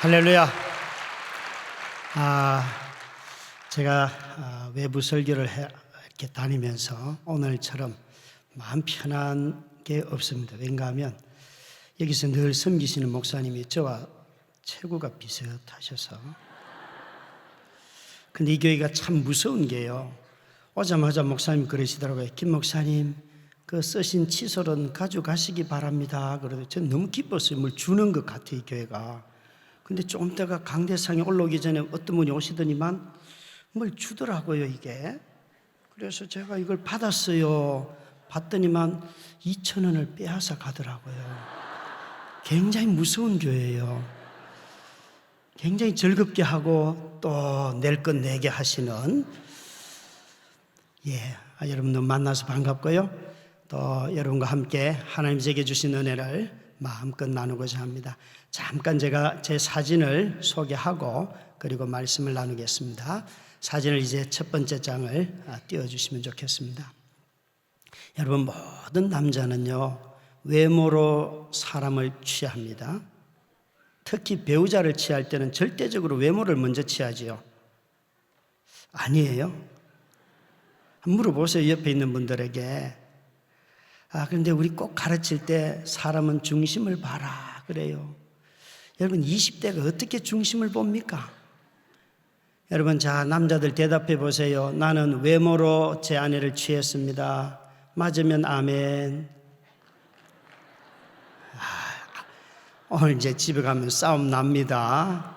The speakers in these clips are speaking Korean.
할렐루야. 제가 외부 설교를 이렇게 다니면서 오늘처럼 마음 편한 게 없습니다. 왜인가 하면 여기서 늘 섬기시는 목사님이 저와 체구가 비슷하셔서. 근데 이 교회가 참 무서운 게요, 오자마자 목사님 그러시더라고요. 김 목사님, 그 쓰신 칫솔은 가져가시기 바랍니다. 그러더니 저는 너무 기뻤어요. 뭘 주는 것 같아요, 이 교회가. 근데 조금 있다가 강대상에 올라오기 전에 어떤 분이 오시더니만 뭘 주더라고요, 이게. 그래서 제가 이걸 받았어요. 받더니만 2,000원을 빼앗아 가더라고요. 굉장히 무서운 교회예요. 굉장히 즐겁게 하고 또 낼 것 내게 하시는, 여러분들 만나서 반갑고요. 또 여러분과 함께 하나님 제게 주신 은혜를 마음껏 나누고자 합니다. 잠깐 제가 제 사진을 소개하고 그리고 말씀을 나누겠습니다. 사진을 이제 첫 번째 장을 띄워주시면 좋겠습니다. 여러분, 모든 남자는요, 외모로 사람을 취합니다. 특히 배우자를 취할 때는 절대적으로 외모를 먼저 취하지요. 아니에요? 물어보세요, 옆에 있는 분들에게. 그런데 우리 꼭 가르칠 때 사람은 중심을 봐라 그래요. 여러분, 20대가 어떻게 중심을 봅니까? 여러분, 자, 남자들 대답해 보세요. 나는 외모로 제 아내를 취했습니다. 맞으면 아멘. 오늘 이제 집에 가면 싸움 납니다.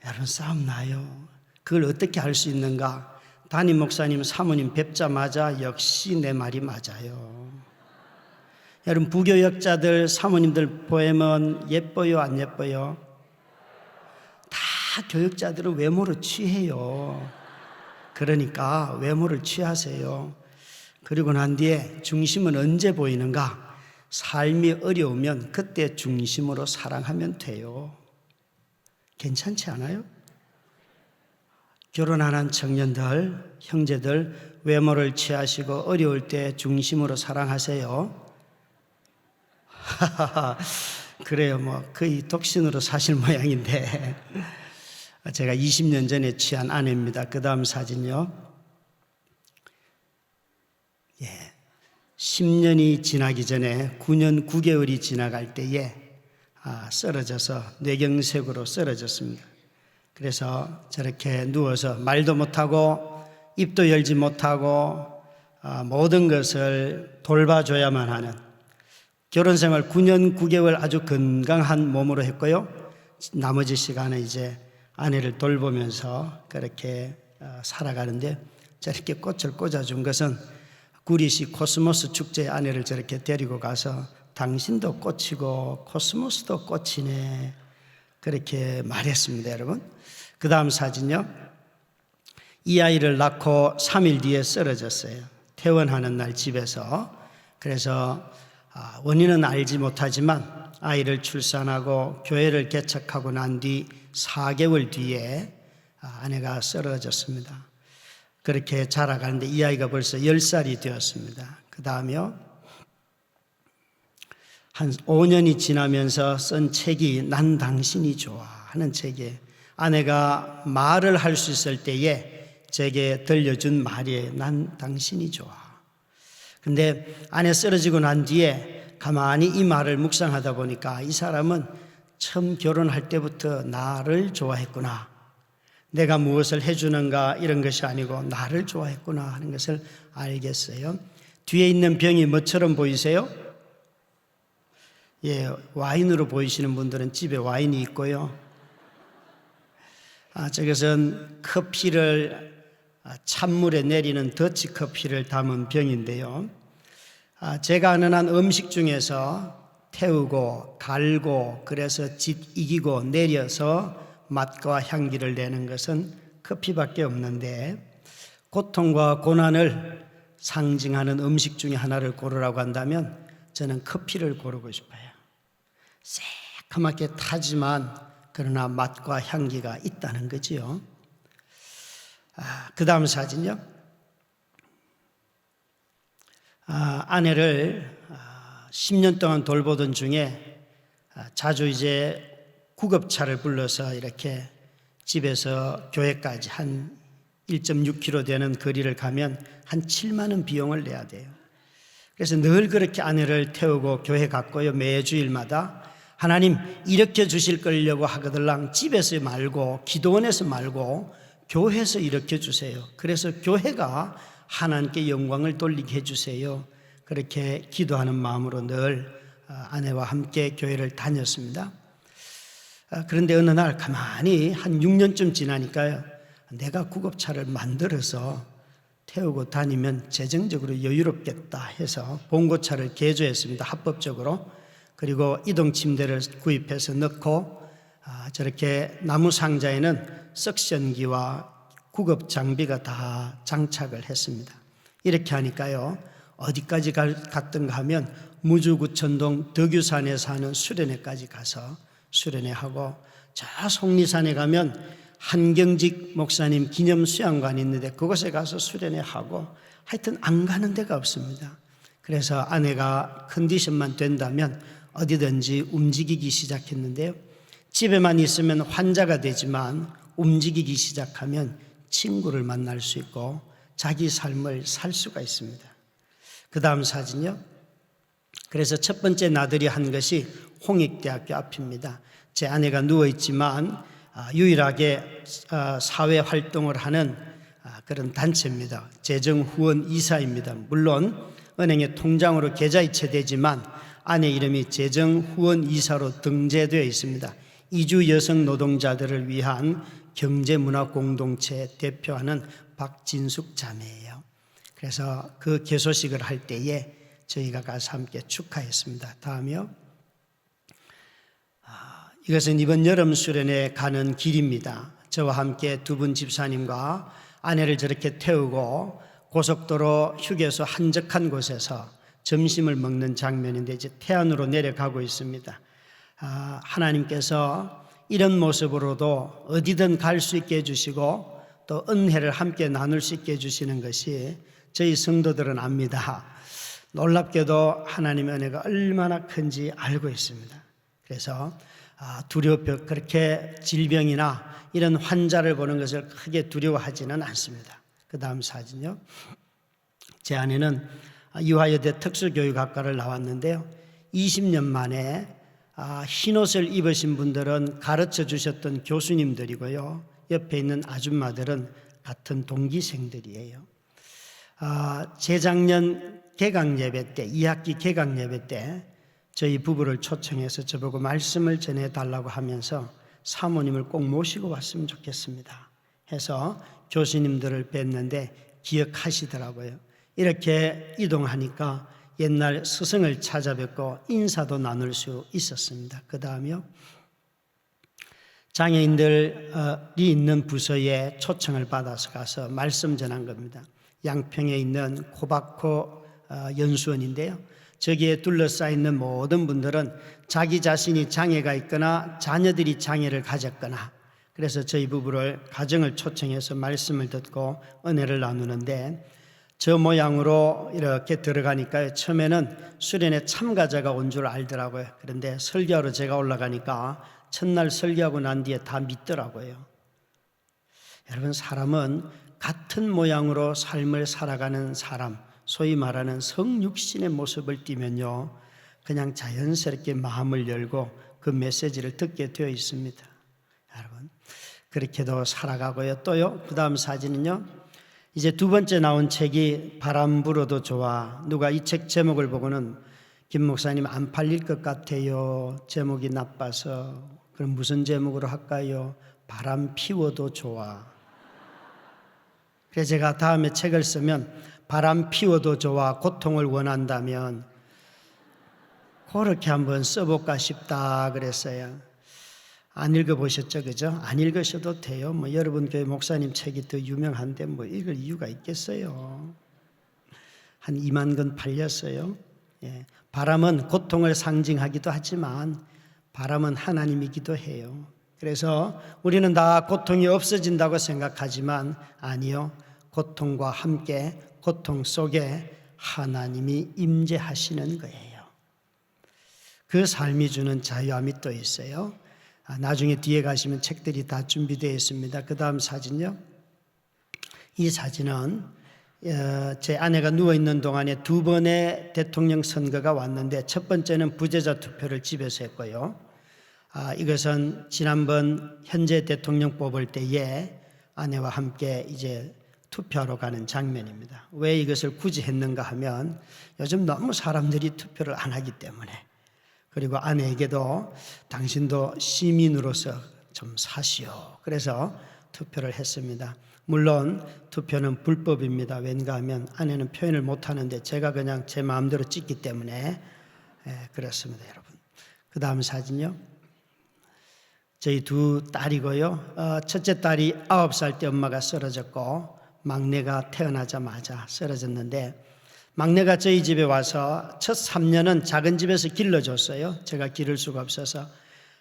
여러분, 싸움 나요. 그걸 어떻게 할 수 있는가? 담임 목사님, 사모님 뵙자마자 역시 내 말이 맞아요. 여러분, 부교역자들, 사모님들 보면 예뻐요, 안 예뻐요? 다 교역자들은 외모로 취해요. 그러니까 외모를 취하세요. 그리고 난 뒤에 중심은 언제 보이는가? 삶이 어려우면 그때 중심으로 사랑하면 돼요. 괜찮지 않아요? 결혼 안 한 청년들, 형제들, 외모를 취하시고 어려울 때 중심으로 사랑하세요. 그래요, 뭐 거의 독신으로 사실 모양인데. 제가 20년 전에 취한 아내입니다. 그 다음 사진요. 10년이 지나기 전에 9년 9개월이 지나갈 때에 쓰러져서 뇌경색으로 쓰러졌습니다. 그래서 저렇게 누워서 말도 못하고 입도 열지 못하고 모든 것을 돌봐줘야만 하는, 결혼생활 9년 9개월 아주 건강한 몸으로 했고요. 나머지 시간은 이제 아내를 돌보면서 그렇게 살아가는데, 저렇게 꽃을 꽂아준 것은 구리시 코스모스 축제에 아내를 저렇게 데리고 가서 당신도 꽃이고 코스모스도 꽃이네, 그렇게 말했습니다, 여러분. 그 다음 사진요. 이 아이를 낳고 3일 뒤에 쓰러졌어요. 퇴원하는 날 집에서. 그래서 원인은 알지 못하지만 아이를 출산하고 교회를 개척하고 난 뒤 4개월 뒤에 아내가 쓰러졌습니다. 그렇게 자라가는데 이 아이가 벌써 10살이 되었습니다. 그 다음에요, 한 5년이 지나면서 쓴 책이 난 당신이 좋아 하는 책이에요. 아내가 말을 할 수 있을 때에 제게 들려준 말이에요. 난 당신이 좋아. 근데 아내 쓰러지고 난 뒤에 가만히 이 말을 묵상하다 보니까 이 사람은 처음 결혼할 때부터 나를 좋아했구나. 내가 무엇을 해주는가 이런 것이 아니고 나를 좋아했구나 하는 것을 알겠어요. 뒤에 있는 병이 뭐처럼 보이세요? 와인으로 보이시는 분들은 집에 와인이 있고요. 저것은 커피를 찬물에 내리는 더치 커피를 담은 병인데요. 제가 아는 한 음식 중에서 태우고 갈고 그래서 집 이기고 내려서 맛과 향기를 내는 것은 커피밖에 없는데, 고통과 고난을 상징하는 음식 중에 하나를 고르라고 한다면 저는 커피를 고르고 싶어요. 새카맣게 타지만 그러나 맛과 향기가 있다는 거지요. 그 다음 사진요. 아내를 10년 동안 돌보던 중에 자주 이제 구급차를 불러서 이렇게 집에서 교회까지 한 1.6km 되는 거리를 가면 한 7만 원 비용을 내야 돼요. 그래서 늘 그렇게 아내를 태우고 교회 갔고요. 매주일마다 하나님 일으켜 주실 거려고 하거들랑 집에서 말고 기도원에서 말고 교회에서 일으켜 주세요. 그래서 교회가 하나님께 영광을 돌리게 해주세요. 그렇게 기도하는 마음으로 늘 아내와 함께 교회를 다녔습니다. 그런데 어느 날 가만히 한 6년쯤 지나니까요, 내가 구급차를 만들어서 태우고 다니면 재정적으로 여유롭겠다 해서 봉고차를 개조했습니다. 합법적으로. 그리고 이동 침대를 구입해서 넣고 저렇게 나무 상자에는 석션기와 구급 장비가 다 장착을 했습니다. 이렇게 하니까요, 어디까지 갔던가 하면 무주구천동 덕유산에 사는 수련회까지 가서 수련회하고, 저 속리산에 가면 한경직 목사님 기념 수양관이 있는데 그곳에 가서 수련회하고, 하여튼 안 가는 데가 없습니다. 그래서 아내가 컨디션만 된다면 어디든지 움직이기 시작했는데요, 집에만 있으면 환자가 되지만 움직이기 시작하면 친구를 만날 수 있고 자기 삶을 살 수가 있습니다. 그 다음 사진요. 그래서 첫 번째 나들이 한 것이 홍익대학교 앞입니다. 제 아내가 누워있지만 유일하게 사회활동을 하는 그런 단체입니다. 재정후원 이사입니다. 물론 은행에 통장으로 계좌이체되지만 아내 이름이 재정후원 이사로 등재되어 있습니다. 이주 여성 노동자들을 위한 경제문화공동체 대표하는 박진숙 자매예요. 그래서 그 개소식을 할 때에 저희가 가서 함께 축하했습니다. 다음이요. 이것은 이번 여름 수련회 가는 길입니다. 저와 함께 두 분 집사님과 아내를 저렇게 태우고 고속도로 휴게소 한적한 곳에서 점심을 먹는 장면인데 이제 태안으로 내려가고 있습니다. 하나님께서 이런 모습으로도 어디든 갈 수 있게 해주시고 또 은혜를 함께 나눌 수 있게 해주시는 것이 저희 성도들은 압니다. 놀랍게도 하나님의 은혜가 얼마나 큰지 알고 있습니다. 그래서 그렇게 질병이나 이런 환자를 보는 것을 크게 두려워하지는 않습니다. 그 다음 사진요. 제 아내는 유화여대 특수교육학과를 나왔는데요, 20년 만에 흰옷을 입으신 분들은 가르쳐 주셨던 교수님들이고요, 옆에 있는 아줌마들은 같은 동기생들이에요. 재작년 개강예배 때, 2학기 개강예배 때 저희 부부를 초청해서 저보고 말씀을 전해달라고 하면서 사모님을 꼭 모시고 왔으면 좋겠습니다 해서 교수님들을 뵀는데 기억하시더라고요. 이렇게 이동하니까 옛날 스승을 찾아뵙고 인사도 나눌 수 있었습니다. 그 다음이요. 장애인들이 있는 부서에 초청을 받아서 가서 말씀 전한 겁니다. 양평에 있는 코바코 연수원인데요, 저기에 둘러싸여 있는 모든 분들은 자기 자신이 장애가 있거나 자녀들이 장애를 가졌거나, 그래서 저희 부부를 가정을 초청해서 말씀을 듣고 은혜를 나누는데, 저 모양으로 이렇게 들어가니까 처음에는 수련회 참가자가 온 줄 알더라고요. 그런데 설교하러 제가 올라가니까 첫날 설교하고 난 뒤에 다 믿더라고요. 여러분, 사람은 같은 모양으로 삶을 살아가는 사람, 소위 말하는 성육신의 모습을 띠면요, 그냥 자연스럽게 마음을 열고 그 메시지를 듣게 되어 있습니다. 여러분, 그렇게도 살아가고요. 또요, 그 다음 사진은요, 이제 두 번째 나온 책이 바람 불어도 좋아. 누가 이 책 제목을 보고는 김 목사님 안 팔릴 것 같아요, 제목이 나빠서. 그럼 무슨 제목으로 할까요? 바람 피워도 좋아. 그래서 제가 다음에 책을 쓰면 바람 피워도 좋아, 고통을 원한다면 그렇게 한번 써볼까 싶다 그랬어요. 안 읽어보셨죠? 그죠? 안 읽으셔도 돼요. 여러분 교회 목사님 책이 더 유명한데 읽을 이유가 있겠어요. 한 2만 권 팔렸어요. 예. 바람은 고통을 상징하기도 하지만 바람은 하나님이기도 해요. 그래서 우리는 다 고통이 없어진다고 생각하지만 아니요, 고통과 함께 고통 속에 하나님이 임재하시는 거예요. 그 삶이 주는 자유함이 또 있어요. 나중에 뒤에 가시면 책들이 다 준비되어 있습니다. 그 다음 사진요. 이 사진은 제 아내가 누워있는 동안에 두 번의 대통령 선거가 왔는데 첫 번째는 부재자 투표를 집에서 했고요. 이것은 지난번 현재 대통령 뽑을 때에 아내와 함께 이제 투표하러 가는 장면입니다. 왜 이것을 굳이 했는가 하면 요즘 너무 사람들이 투표를 안 하기 때문에, 그리고 아내에게도 당신도 시민으로서 좀 사시오. 그래서 투표를 했습니다. 물론 투표는 불법입니다. 왠가 하면 아내는 표현을 못 하는데 제가 그냥 제 마음대로 찍기 때문에 그렇습니다, 여러분. 그 다음 사진요. 저희 두 딸이고요. 첫째 딸이 9살 때 엄마가 쓰러졌고 막내가 태어나자마자 쓰러졌는데, 막내가 저희 집에 와서 첫 3년은 작은 집에서 길러줬어요. 제가 기를 수가 없어서.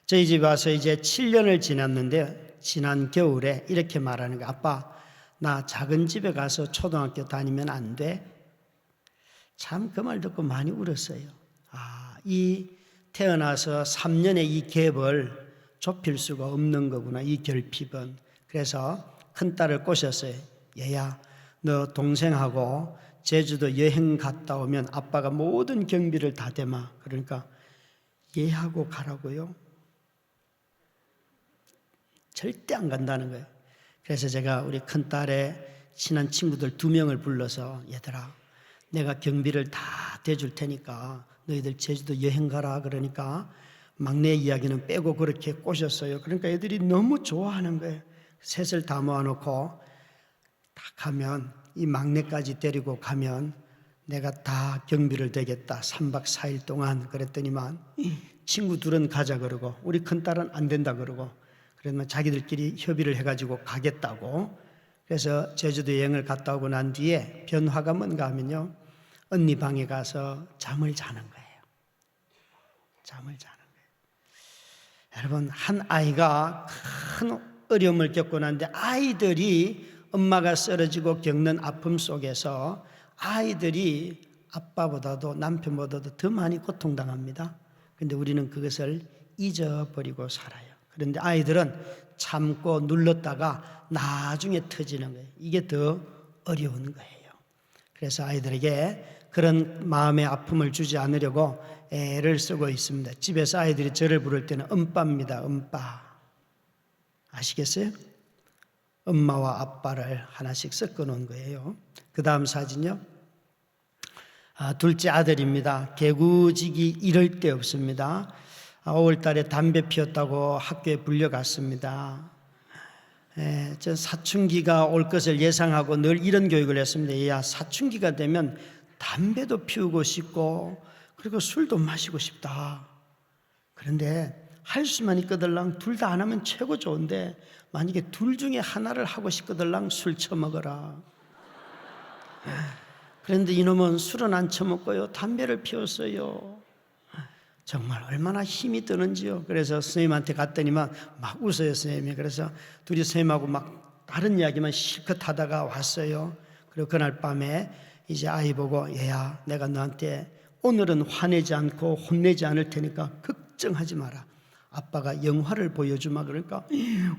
저희 집에 와서 이제 7년을 지났는데 지난 겨울에 이렇게 말하는 거예요. 아빠, 나 작은 집에 가서 초등학교 다니면 안 돼? 참 그 말 듣고 많이 울었어요. 이 태어나서 3년의 이 갭을 좁힐 수가 없는 거구나, 이 결핍은. 그래서 큰딸을 꼬셨어요. 얘야, 너 동생하고 제주도 여행 갔다 오면 아빠가 모든 경비를 다 대마. 그러니까 얘하고 가라고요? 절대 안 간다는 거예요. 그래서 제가 우리 큰딸의 친한 친구들 2명을 불러서, 얘들아, 내가 경비를 다 대줄 테니까 너희들 제주도 여행 가라. 그러니까 막내 이야기는 빼고 그렇게 꼬셨어요. 그러니까 애들이 너무 좋아하는 거예요. 셋을 다 모아놓고 딱 가면, 이 막내까지 데리고 가면 내가 다 경비를 대겠다. 3박 4일 동안. 그랬더니만 친구 둘은 가자 그러고 우리 큰딸은 안 된다 그러고, 그러면 자기들끼리 협의를 해가지고 가겠다고. 그래서 제주도 여행을 갔다 오고 난 뒤에 변화가 뭔가 하면요, 언니 방에 가서 잠을 자는 거예요. 잠을 자는 거예요. 여러분, 한 아이가 큰 어려움을 겪고 나는데 아이들이 엄마가 쓰러지고 겪는 아픔 속에서 아이들이 아빠보다도 남편보다도 더 많이 고통당합니다. 그런데 우리는 그것을 잊어버리고 살아요. 그런데 아이들은 참고 눌렀다가 나중에 터지는 거예요. 이게 더 어려운 거예요. 그래서 아이들에게 그런 마음의 아픔을 주지 않으려고 애를 쓰고 있습니다. 집에서 아이들이 저를 부를 때는 엄빠입니다. 엄빠. 아시겠어요? 엄마와 아빠를 하나씩 섞어 놓은 거예요. 그 다음 사진요. 둘째 아들입니다. 개구지기 이럴 데 없습니다. 5월 달에 담배 피웠다고 학교에 불려갔습니다. 저 사춘기가 올 것을 예상하고 늘 이런 교육을 했습니다. 야, 사춘기가 되면 담배도 피우고 싶고 그리고 술도 마시고 싶다. 그런데 할 수만 있거들랑 둘 다 안 하면 최고 좋은데, 만약에 둘 중에 하나를 하고 싶거들랑 술 처먹어라. 그런데 이놈은 술은 안 처먹고요, 담배를 피웠어요. 정말 얼마나 힘이 드는지요. 그래서 선생님한테 갔더니만 막 웃어요, 선생님이. 그래서 둘이 선생님하고 막 다른 이야기만 실컷 하다가 왔어요. 그리고 그날 밤에 이제 아이 보고, 얘야, 내가 너한테 오늘은 화내지 않고 혼내지 않을 테니까 걱정하지 마라. 아빠가 영화를 보여주마. 그러니까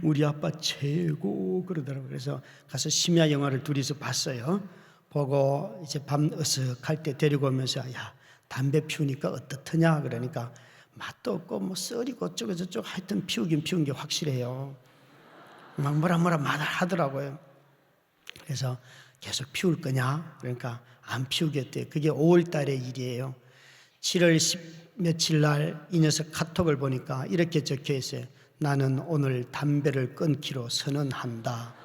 우리 아빠 최고 그러더라고요. 그래서 가서 심야 영화를 둘이서 봤어요. 보고 이제 밤 어석할 때 데리고 오면서, 야, 담배 피우니까 어떻더냐. 그러니까 맛도 없고 뭐 썰이고 어쩌고 저쩌고 하여튼 피우긴 피운 게 확실해요. 막 뭐라 말하더라고요. 그래서 계속 피울 거냐? 그러니까 안 피우겠대요. 그게 5월 달의 일이에요. 7월 10 며칠 날 이 녀석 카톡을 보니까 이렇게 적혀 있어요. 나는 오늘 담배를 끊기로 선언한다.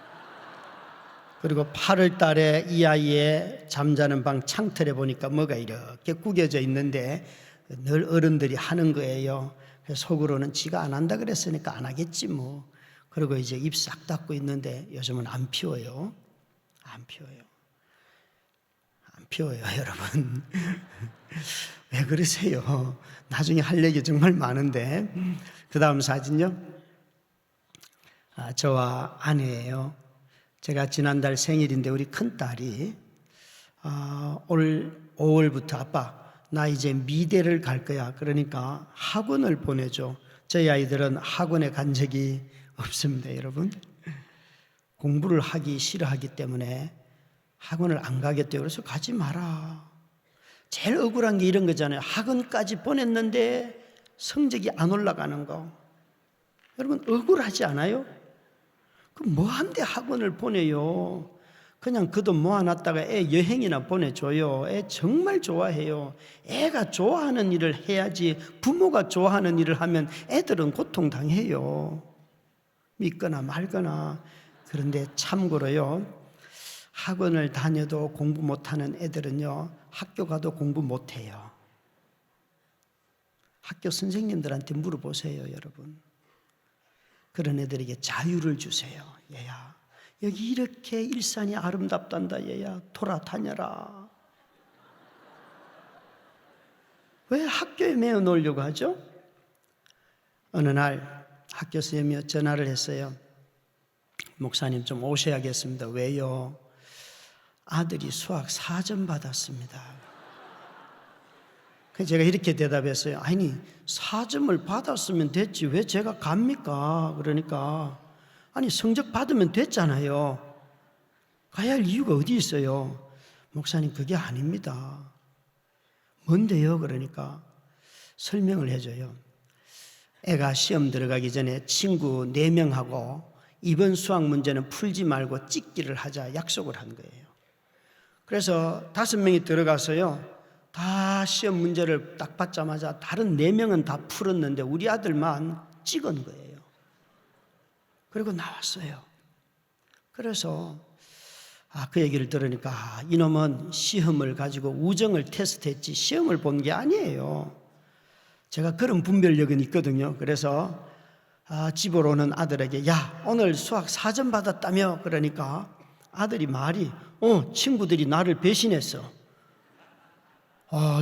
그리고 8월 달에 이 아이의 잠자는 방 창틀에 보니까 뭐가 이렇게 구겨져 있는데 늘 어른들이 하는 거예요. 그래서 속으로는 지가 안 한다 그랬으니까 안 하겠지 뭐. 그리고 이제 입 싹 닫고 있는데 요즘은 안 피워요. 안 피워요. 안 피워요, 여러분. 왜 그러세요? 나중에 할 얘기 정말 많은데. 그 다음 사진요. 저와 아내예요. 제가 지난달 생일인데 우리 큰딸이 올 5월부터 아빠 나 이제 미대를 갈 거야. 그러니까 학원을 보내줘. 저희 아이들은 학원에 간 적이 없습니다, 여러분. 공부를 하기 싫어하기 때문에 학원을 안 가겠대요. 그래서 가지 마라. 제일 억울한 게 이런 거잖아요. 학원까지 보냈는데 성적이 안 올라가는 거. 여러분 억울하지 않아요? 그럼 뭐한데 학원을 보내요? 그냥 그 돈 모아놨다가 애 여행이나 보내줘요. 애 정말 좋아해요. 애가 좋아하는 일을 해야지. 부모가 좋아하는 일을 하면 애들은 고통당해요. 믿거나 말거나. 그런데 참고로요, 학원을 다녀도 공부 못하는 애들은요, 학교 가도 공부 못해요. 학교 선생님들한테 물어보세요, 여러분. 그런 애들에게 자유를 주세요. 얘야, 여기 이렇게 일산이 아름답단다. 얘야, 돌아다녀라. 왜 학교에 매어 놓으려고 하죠? 어느 날 학교 선생님이 전화를 했어요. 목사님 좀 오셔야겠습니다. 왜요? 아들이 수학 4점 받았습니다. 그래서 제가 이렇게 대답했어요. 아니 4점을 받았으면 됐지 왜 제가 갑니까? 그러니까 아니 성적 받으면 됐잖아요. 가야 할 이유가 어디 있어요? 목사님 그게 아닙니다. 뭔데요? 그러니까 설명을 해줘요. 애가 시험 들어가기 전에 친구 4명하고 이번 수학 문제는 풀지 말고 찍기를 하자 약속을 한 거예요. 그래서 5명이 들어가서요, 다 시험 문제를 딱 받자마자 다른 4명은 다 풀었는데 우리 아들만 찍은 거예요. 그리고 나왔어요. 그래서 그 얘기를 들으니까 이놈은 시험을 가지고 우정을 테스트했지 시험을 본 게 아니에요. 제가 그런 분별력은 있거든요. 그래서 집으로 오는 아들에게 야 오늘 수학 4점 받았다며? 그러니까 아들이 말이 친구들이 나를 배신했어.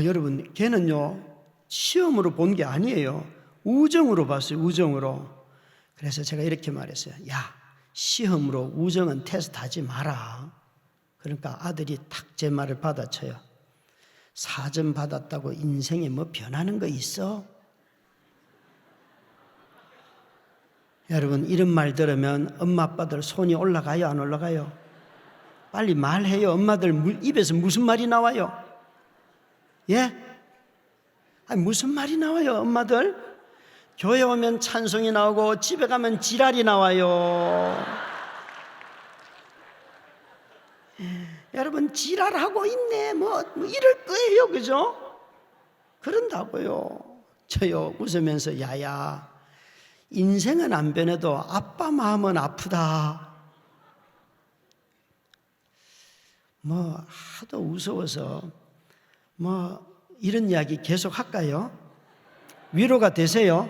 여러분 걔는요 시험으로 본 게 아니에요. 우정으로 봤어요. 우정으로. 그래서 제가 이렇게 말했어요. 야 시험으로 우정은 테스트하지 마라. 그러니까 아들이 탁 제 말을 받아쳐요. 4점 받았다고 인생에 뭐 변하는 거 있어? 여러분 이런 말 들으면 엄마 아빠들 손이 올라가요 안 올라가요? 빨리 말해요. 엄마들 입에서 무슨 말이 나와요? 예? 아니 무슨 말이 나와요 엄마들? 교회 오면 찬송이 나오고 집에 가면 지랄이 나와요. 여러분 지랄하고 있네 뭐 이럴 거예요. 그죠? 그런다고요. 저요 웃으면서 야야 인생은 안 변해도 아빠 마음은 아프다. 하도 무서워서 이런 이야기 계속 할까요? 위로가 되세요?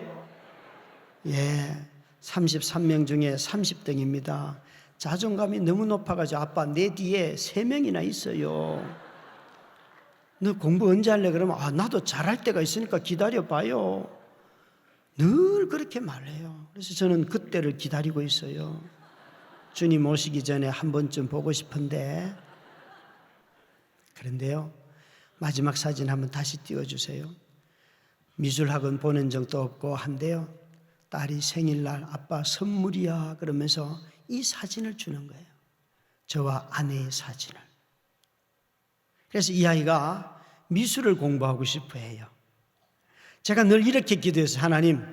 예, 33명 중에 30등입니다. 자존감이 너무 높아가지고 아빠 내 뒤에 3명이나 있어요. 너 공부 언제 할래? 그러면 나도 잘할 때가 있으니까 기다려봐요. 늘 그렇게 말해요. 그래서 저는 그때를 기다리고 있어요. 주님 오시기 전에 한 번쯤 보고 싶은데. 그런데요 마지막 사진 한번 다시 띄워주세요. 미술학원 보낸 적도 없고 한데요 딸이 생일날 아빠 선물이야 그러면서 이 사진을 주는 거예요. 저와 아내의 사진을. 그래서 이 아이가 미술을 공부하고 싶어 해요. 제가 늘 이렇게 기도해서 하나님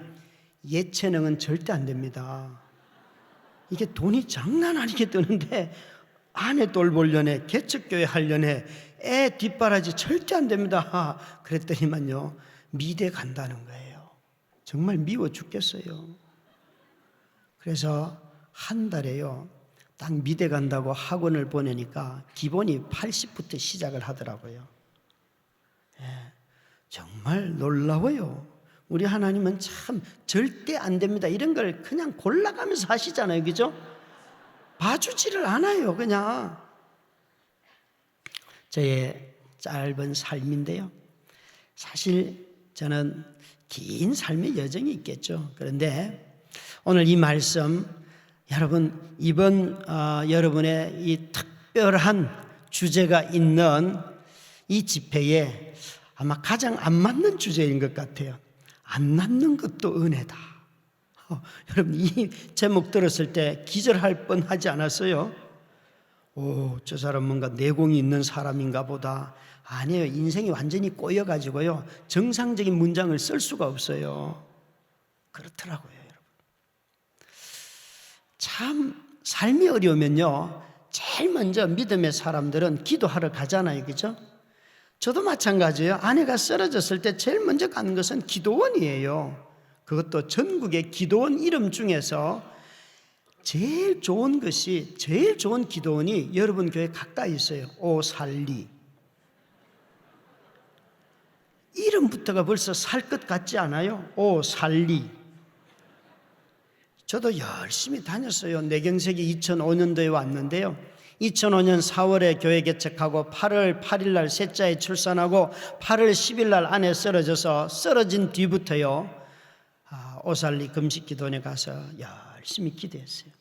예체능은 절대 안 됩니다. 이게 돈이 장난 아니게 드는데 아내 돌보려네 개척교회 하려네 애 뒷바라지 절대 안 됩니다. 그랬더니만요 미대 간다는 거예요. 정말 미워 죽겠어요. 그래서 한 달에요 딱 미대 간다고 학원을 보내니까 기본이 80부터 시작을 하더라고요. 정말 놀라워요. 우리 하나님은 참 절대 안 됩니다 이런 걸 그냥 골라가면서 하시잖아요. 그죠? 봐주지를 않아요. 그냥. 저의 짧은 삶인데요 사실 저는 긴 삶의 여정이 있겠죠. 그런데 오늘 이 말씀 여러분 이번 여러분의 이 특별한 주제가 있는 이 집회에 아마 가장 안 맞는 주제인 것 같아요. 안 낳는 것도 은혜다. 여러분, 이 제목 들었을 때 기절할 뻔하지 않았어요? 저 사람 뭔가 내공이 있는 사람인가 보다. 아니에요. 인생이 완전히 꼬여가지고요, 정상적인 문장을 쓸 수가 없어요. 그렇더라고요, 여러분. 참 삶이 어려우면요, 제일 먼저 믿음의 사람들은 기도하러 가잖아요, 그죠? 저도 마찬가지예요. 아내가 쓰러졌을 때 제일 먼저 가는 것은 기도원이에요. 그것도 전국의 기도원 이름 중에서 제일 좋은 기도원이 여러분 교회 가까이 있어요. 오살리. 이름부터가 벌써 살 것 같지 않아요? 오살리. 저도 열심히 다녔어요. 내경색이 2005년도에 왔는데요, 2005년 4월에 교회 개척하고 8월 8일 날 셋째에 출산하고 8월 10일 날 아내 쓰러져서, 쓰러진 뒤부터요, 오살리 금식기도원에 가서 열심히 기도했어요.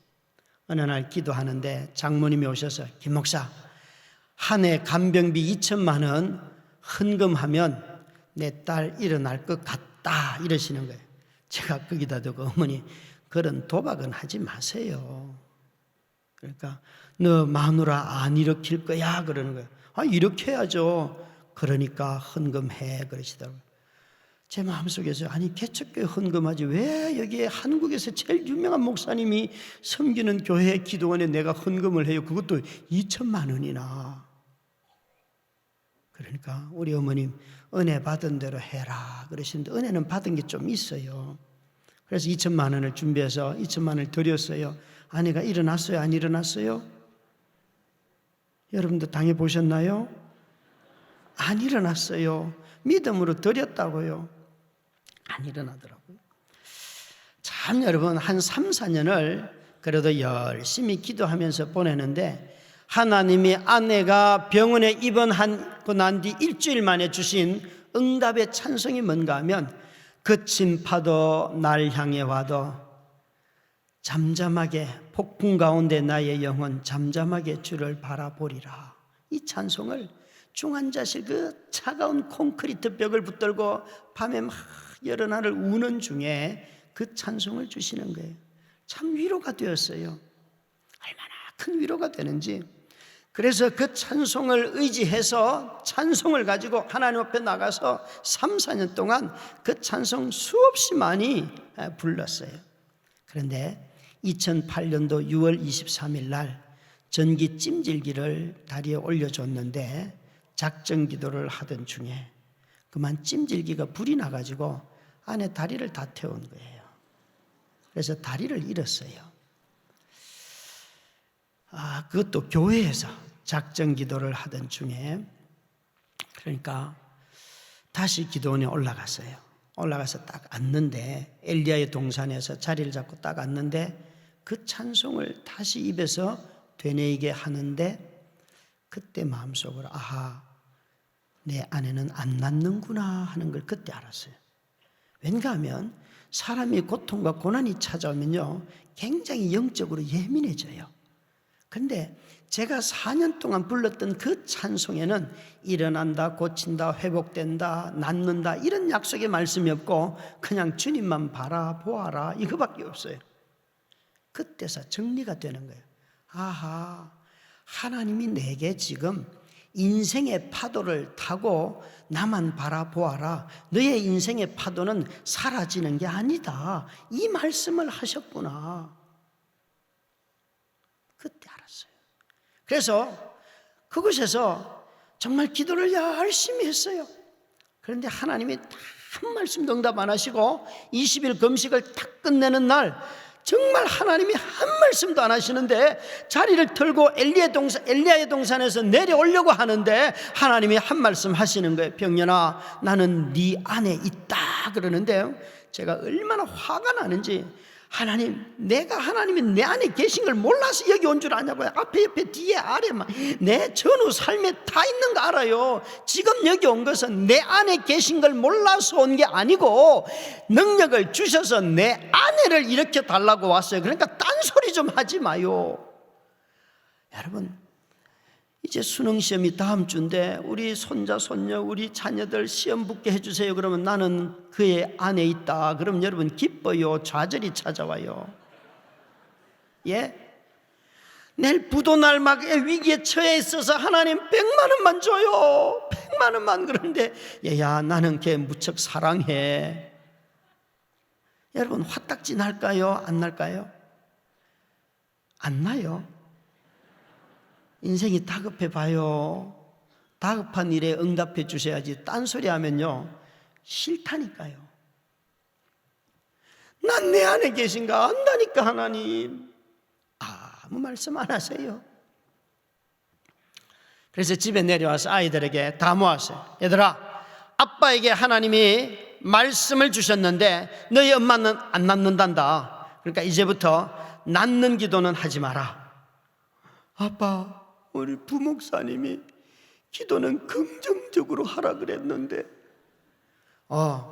어느 날 기도하는데 장모님이 오셔서, 김 목사, 한 해 간병비 2천만 원 헌금하면 내 딸 일어날 것 같다, 이러시는 거예요. 제가 거기다 두고, 어머니 그런 도박은 하지 마세요. 그러니까 너 마누라 안 일으킬 거야, 그러는 거예요. 일으켜야죠. 그러니까 헌금해, 그러시더라고요. 제 마음속에서, 아니 개척교회 헌금하지 왜 여기에 한국에서 제일 유명한 목사님이 섬기는 교회 기도원에 내가 헌금을 해요? 그것도 2천만 원이나. 그러니까 우리 어머님 은혜 받은 대로 해라 그러시는데, 은혜는 받은 게 좀 있어요. 그래서 2천만 원을 준비해서 2천만 원을 드렸어요. 아내가 일어났어요, 안 일어났어요? 여러분도 당해보셨나요? 안 일어났어요. 믿음으로 드렸다고요. 안 일어나더라고요. 참 여러분, 한 3, 4년을 그래도 열심히 기도하면서 보내는데, 하나님이 아내가 병원에 입원하고 난 뒤 일주일 만에 주신 응답의 찬송이 뭔가 하면, 거친 파도 날 향해 와도 잠잠하게, 폭풍 가운데 나의 영혼 잠잠하게 주를 바라보리라. 이 찬송을 중환자실 그 차가운 콘크리트 벽을 붙들고 밤에 막 여러 날을 우는 중에 그 찬송을 주시는 거예요. 참 위로가 되었어요. 얼마나 큰 위로가 되는지. 그래서 그 찬송을 의지해서 찬송을 가지고 하나님 앞에 나가서 3, 4년 동안 그 찬송 수없이 많이 불렀어요. 그런데 2008년도 6월 23일 날 전기 찜질기를 다리에 올려줬는데, 작정 기도를 하던 중에 그만 찜질기가 불이 나가지고 안에 다리를 다 태운 거예요. 그래서 다리를 잃었어요. 그것도 교회에서 작정 기도를 하던 중에. 그러니까 다시 기도원에 올라갔어요. 올라가서 딱 앉는데, 엘리야의 동산에서 자리를 잡고 딱 앉는데, 그 찬송을 다시 입에서 되뇌이게 하는데, 그때 마음속으로 아하, 내 아내는 안 낫는구나 하는 걸 그때 알았어요. 왠가 하면 사람이 고통과 고난이 찾아오면요, 굉장히 영적으로 예민해져요. 그런데 제가 4년 동안 불렀던 그 찬송에는 일어난다, 고친다, 회복된다, 낫는다 이런 약속의 말씀이 없고, 그냥 주님만 바라보아라 이거밖에 없어요. 그때서 정리가 되는 거예요. 아하, 하나님이 내게 지금 인생의 파도를 타고 나만 바라보아라, 너의 인생의 파도는 사라지는 게 아니다, 이 말씀을 하셨구나. 그때 알았어요. 그래서 그곳에서 정말 기도를 열심히 했어요. 그런데 하나님이 한 말씀도 응답 안 하시고 20일 금식을 딱 끝내는 날, 정말 하나님이 한 말씀도 안 하시는데 자리를 털고 엘리야의 동산에서 내려오려고 하는데 하나님이 한 말씀 하시는 거예요. 병년아, 나는 네 안에 있다 그러는데요, 제가 얼마나 화가 나는지, 하나님, 내가 하나님이 내 안에 계신 걸 몰라서 여기 온 줄 아냐고요. 앞에 옆에 뒤에 아래 막 내 전후 삶에 다 있는 거 알아요. 지금 여기 온 것은 내 안에 계신 걸 몰라서 온 게 아니고 능력을 주셔서 내 아내를 일으켜 달라고 왔어요. 그러니까 딴소리 좀 하지 마요. 여러분, 이제 수능시험이 다음 주인데 우리 손자, 손녀, 우리 자녀들 시험 붙게 해주세요. 그러면 나는 그의 안에 있다. 그럼 여러분 기뻐요? 좌절이 찾아와요? 예? 내일 부도날막의 위기에 처해 있어서 하나님 100만 원만 줘요. 100만 원만. 그런데 얘야 나는 걔 무척 사랑해. 여러분 화딱지 날까요? 안 날까요? 안 나요. 인생이 다급해 봐요. 다급한 일에 응답해 주셔야지. 딴소리 하면요 싫다니까요. 난 내 안에 계신가 안다니까 하나님. 아무 말씀 안 하세요. 그래서 집에 내려와서 아이들에게 다 모았어요. 얘들아, 아빠에게 하나님이 말씀을 주셨는데 너희 엄마는 안 낳는단다. 그러니까 이제부터 낳는 기도는 하지 마라. 아빠, 우리 부목사님이 기도는 긍정적으로 하라 그랬는데.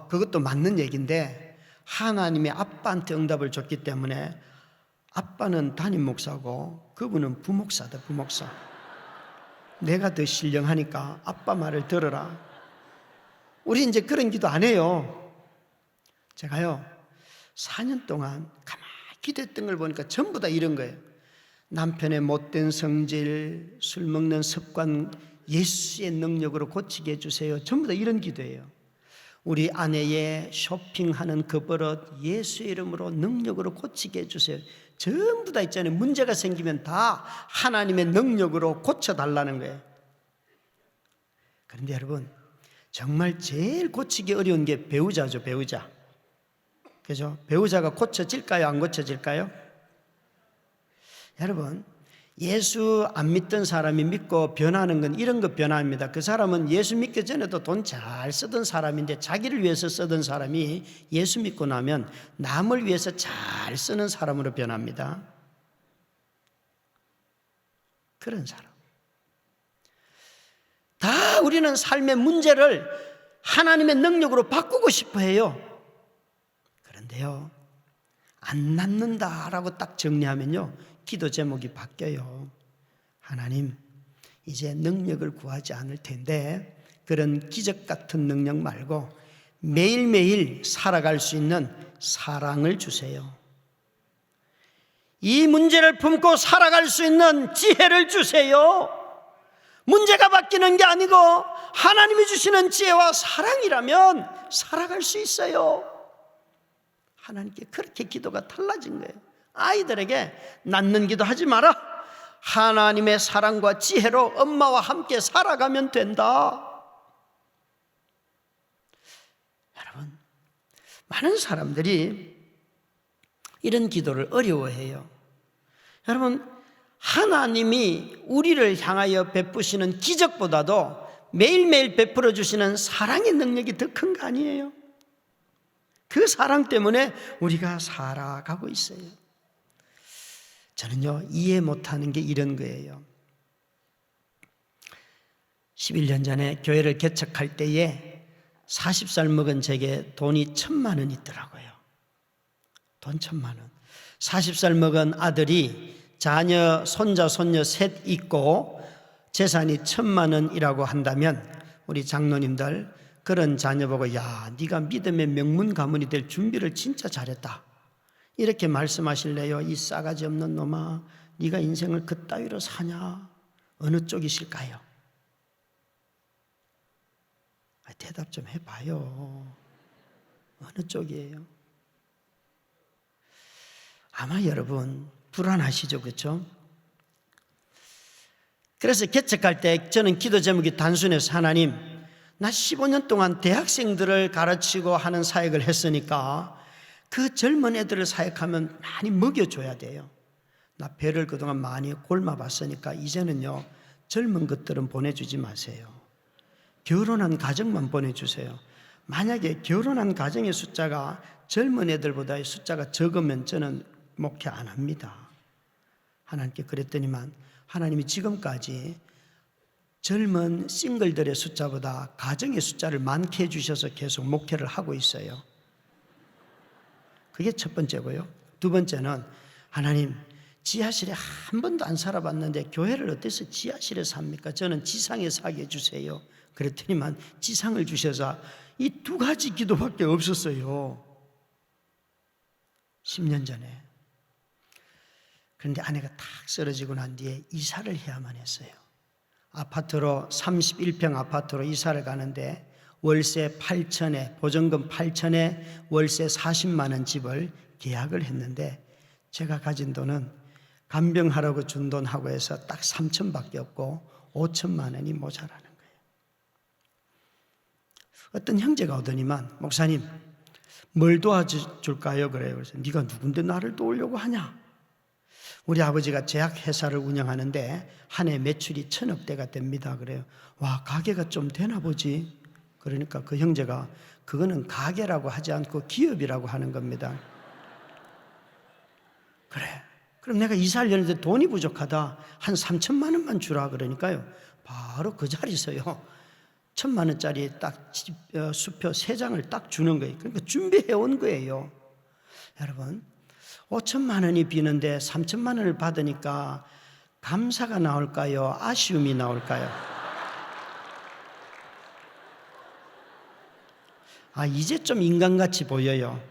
그것도 맞는 얘기인데 하나님이 아빠한테 응답을 줬기 때문에 아빠는 담임 목사고 그분은 부목사다. 부목사. 내가 더 신령하니까 아빠 말을 들어라. 우리 이제 그런 기도 안 해요. 제가요 4년 동안 가만히 기도했던 걸 보니까 전부 다 이런 거예요. 남편의 못된 성질, 술 먹는 습관 예수의 능력으로 고치게 해주세요. 전부 다 이런 기도예요. 우리 아내의 쇼핑하는 그 버릇 예수의 이름으로 능력으로 고치게 해주세요. 전부 다 있잖아요. 문제가 생기면 다 하나님의 능력으로 고쳐달라는 거예요. 그런데 여러분 정말 제일 고치기 어려운 게 배우자죠. 배우자. 그죠? 배우자가 고쳐질까요? 안 고쳐질까요? 여러분 예수 안 믿던 사람이 믿고 변하는 건 이런 거 변화입니다. 그 사람은 예수 믿기 전에도 돈 잘 쓰던 사람인데 자기를 위해서 쓰던 사람이 예수 믿고 나면 남을 위해서 잘 쓰는 사람으로 변합니다. 그런 사람. 다 우리는 삶의 문제를 하나님의 능력으로 바꾸고 싶어 해요. 그런데요 안 낫는다라고 딱 정리하면요 기도 제목이 바뀌어요. 하나님 이제 능력을 구하지 않을 텐데 그런 기적 같은 능력 말고 매일매일 살아갈 수 있는 사랑을 주세요. 이 문제를 품고 살아갈 수 있는 지혜를 주세요. 문제가 바뀌는 게 아니고 하나님이 주시는 지혜와 사랑이라면 살아갈 수 있어요. 하나님께 그렇게 기도가 달라진 거예요. 아이들에게 낳는 기도 하지 마라. 하나님의 사랑과 지혜로 엄마와 함께 살아가면 된다. 여러분 많은 사람들이 이런 기도를 어려워해요. 여러분 하나님이 우리를 향하여 베푸시는 기적보다도 매일매일 베풀어 주시는 사랑의 능력이 더 큰 거 아니에요? 그 사랑 때문에 우리가 살아가고 있어요. 저는요 이해 못하는 게 이런 거예요. 11년 전에 교회를 개척할 때에 40살 먹은 제게 돈이 1,000만 원 있더라고요. 돈 1,000만 원. 40살 먹은 아들이 자녀, 손자, 손녀 셋 있고 재산이 1,000만 원이라고 한다면 우리 장로님들 그런 자녀 보고 야 네가 믿음의 명문 가문이 될 준비를 진짜 잘했다 이렇게 말씀하실래요? 이 싸가지 없는 놈아 네가 인생을 그따위로 사냐? 어느 쪽이실까요? 대답 좀 해봐요. 어느 쪽이에요? 아마 여러분 불안하시죠, 그렇죠? 그래서 개척할 때 저는 기도 제목이 단순해서 하나님 나 15년 동안 대학생들을 가르치고 하는 사역을 했으니까 그 젊은 애들을 사역하면 많이 먹여줘야 돼요. 나 배를 그동안 많이 곪아봤으니까 이제는요 젊은 것들은 보내주지 마세요. 결혼한 가정만 보내주세요. 만약에 결혼한 가정의 숫자가 젊은 애들보다 숫자가 적으면 저는 목회 안 합니다. 하나님께 그랬더니만 하나님이 지금까지 젊은 싱글들의 숫자보다 가정의 숫자를 많게 해주셔서 계속 목회를 하고 있어요. 그게 첫 번째고요. 두 번째는 하나님 지하실에 한 번도 안 살아봤는데 교회를 어때서 지하실에 삽니까? 저는 지상에 사게 해주세요. 그랬더니만 지상을 주셔서 이 두 가지 기도밖에 없었어요. 10년 전에. 그런데 아내가 탁 쓰러지고 난 뒤에 이사를 해야만 했어요. 아파트로 31평 아파트로 이사를 가는데 월세 8천에 보증금 8천에 월세 40만 원 집을 계약을 했는데 제가 가진 돈은 간병하라고 준 돈하고 해서 딱 3천밖에 없고 5천만 원이 모자라는 거예요. 어떤 형제가 오더니만 목사님 뭘 도와줄까요? 그래요. 그래서 네가 누군데 나를 도우려고 하냐? 우리 아버지가 제약회사를 운영하는데 한 해 매출이 1,000억대가 됩니다. 그래요. 와, 가게가 좀 되나 보지. 그러니까 그 형제가 그거는 가게라고 하지 않고 기업이라고 하는 겁니다. 그래. 그럼 내가 이사를 여는데 돈이 부족하다. 한 3천만 원만 주라 그러니까요. 바로 그 자리에서요. 1,000만 원짜리 딱 수표 3장을 딱 주는 거예요. 그러니까 준비해 온 거예요. 여러분, 5천만 원이 비는데 3천만 원을 받으니까 감사가 나올까요? 아쉬움이 나올까요? 아, 이제 좀 인간같이 보여요.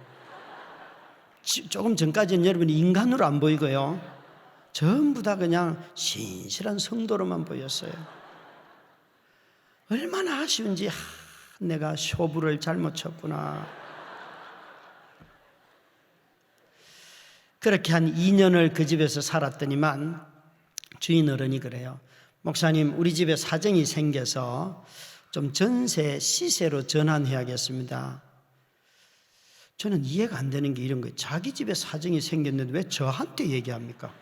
조금 전까지는 여러분이 인간으로 안 보이고요. 전부 다 그냥 신실한 성도로만 보였어요. 얼마나 아쉬운지, 내가 쇼부를 잘못 쳤구나. 그렇게 한 2년을 그 집에서 살았더니만 주인 어른이 그래요. 목사님, 우리 집에 사정이 생겨서 좀 전세 시세로 전환해야겠습니다. 저는 이해가 안 되는 게 이런 거예요. 자기 집에 사정이 생겼는데 왜 저한테 얘기합니까?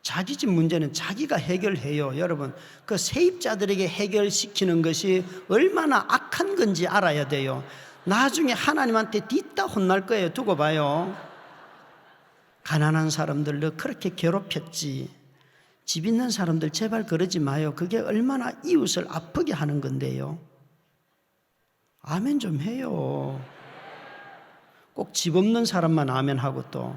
자기 집 문제는 자기가 해결해요. 여러분, 그 세입자들에게 해결시키는 것이 얼마나 악한 건지 알아야 돼요. 나중에 하나님한테 뒤따 혼날 거예요. 두고 봐요. 가난한 사람들도 그렇게 괴롭혔지. 집 있는 사람들 제발 그러지 마요. 그게 얼마나 이웃을 아프게 하는 건데요. 아멘 좀 해요. 꼭 집 없는 사람만 아멘 하고 또.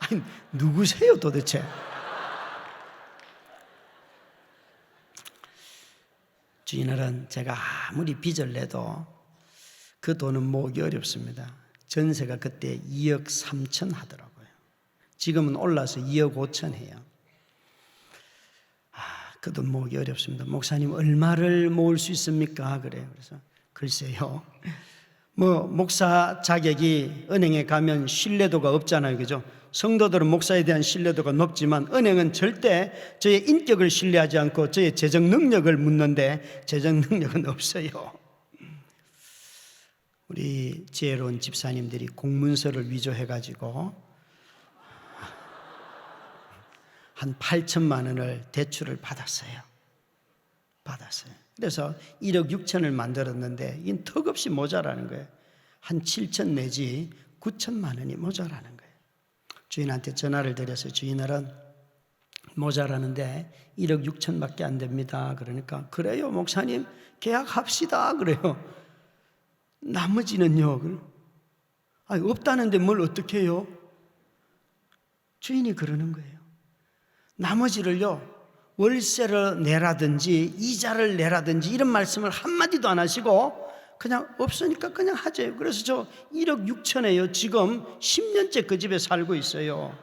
아니, 누구세요 도대체? 주인어른, 제가 아무리 빚을 내도 그 돈은 모으기 어렵습니다. 전세가 그때 2억 3천 하더라고요. 지금은 올라서 2억 5천 해요. 그 돈 모으기 어렵습니다. 목사님, 얼마를 모을 수 있습니까? 그래요. 그래서 글쎄요. 목사 자격이 은행에 가면 신뢰도가 없잖아요. 그죠? 성도들은 목사에 대한 신뢰도가 높지만 은행은 절대 저의 인격을 신뢰하지 않고 저의 재정 능력을 묻는데 재정 능력은 없어요. 우리 지혜로운 집사님들이 공문서를 위조해가지고 한 8천만 원을 대출을 받았어요. 그래서 1억 6천을 만들었는데 이건 턱없이 모자라는 거예요. 한 7천 내지 9천만 원이 모자라는 거예요. 주인한테 전화를 드려서 주인은 모자라는데 1억 6천밖에 안 됩니다. 그러니까 그래요 목사님 계약합시다 그래요. 나머지는요. 아니, 없다는데 뭘 어떻게 해요? 주인이 그러는 거예요. 나머지를요 월세를 내라든지 이자를 내라든지 이런 말씀을 한마디도 안 하시고 그냥 없으니까 그냥 하재요. 그래서 저 1억 6천에요 지금 10년째 그 집에 살고 있어요.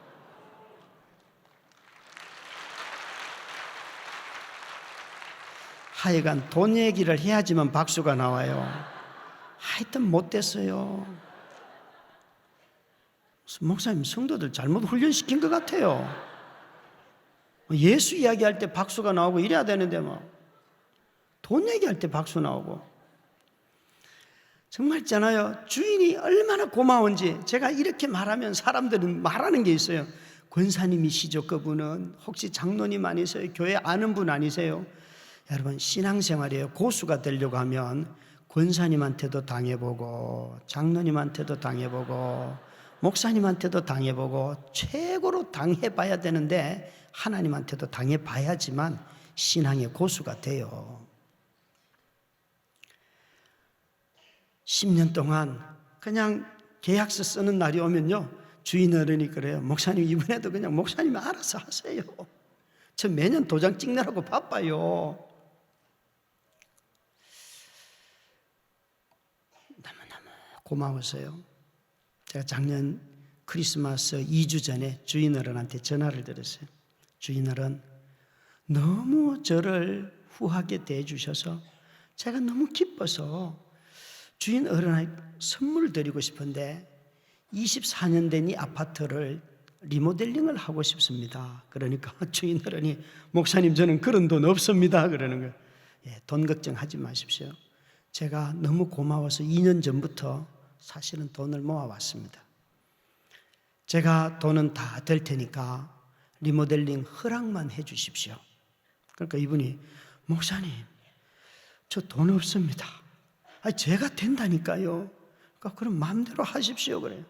하여간 돈 얘기를 해야지만 박수가 나와요. 하여튼 못됐어요. 목사님 성도들 잘못 훈련시킨 것 같아요. 예수 이야기할 때 박수가 나오고 이래야 되는데 돈 얘기할 때 박수 나오고 정말 있잖아요. 주인이 얼마나 고마운지 제가 이렇게 말하면 사람들은 말하는 게 있어요. 권사님이시죠 그분은? 혹시 장로님 아니세요? 교회 아는 분 아니세요? 여러분 신앙생활이에요. 고수가 되려고 하면 권사님한테도 당해보고 장로님한테도 당해보고 목사님한테도 당해보고 최고로 당해봐야 되는데 하나님한테도 당해봐야지만 신앙의 고수가 돼요. 10년 동안 그냥 계약서 쓰는 날이 오면요, 주인 어른이 그래요. 목사님 이번에도 그냥 목사님이 알아서 하세요. 저 매년 도장 찍느라고 바빠요. 너무너무 고마웠어요. 제가 작년 크리스마스 2주 전에 주인 어른한테 전화를 드렸어요. 주인 어른, 너무 저를 후하게 대해주셔서 제가 너무 기뻐서 주인 어른한테 선물을 드리고 싶은데 24년 된 이 아파트를 리모델링을 하고 싶습니다. 그러니까 주인 어른이 목사님 저는 그런 돈 없습니다. 그러는 거예요. 예, 돈 걱정하지 마십시오. 제가 너무 고마워서 2년 전부터 사실은 돈을 모아왔습니다. 제가 돈은 다 될 테니까 리모델링 허락만 해 주십시오. 그러니까 이분이 목사님 저 돈 없습니다. 아니, 제가 된다니까요. 그러니까 그럼 마음대로 하십시오 그래요.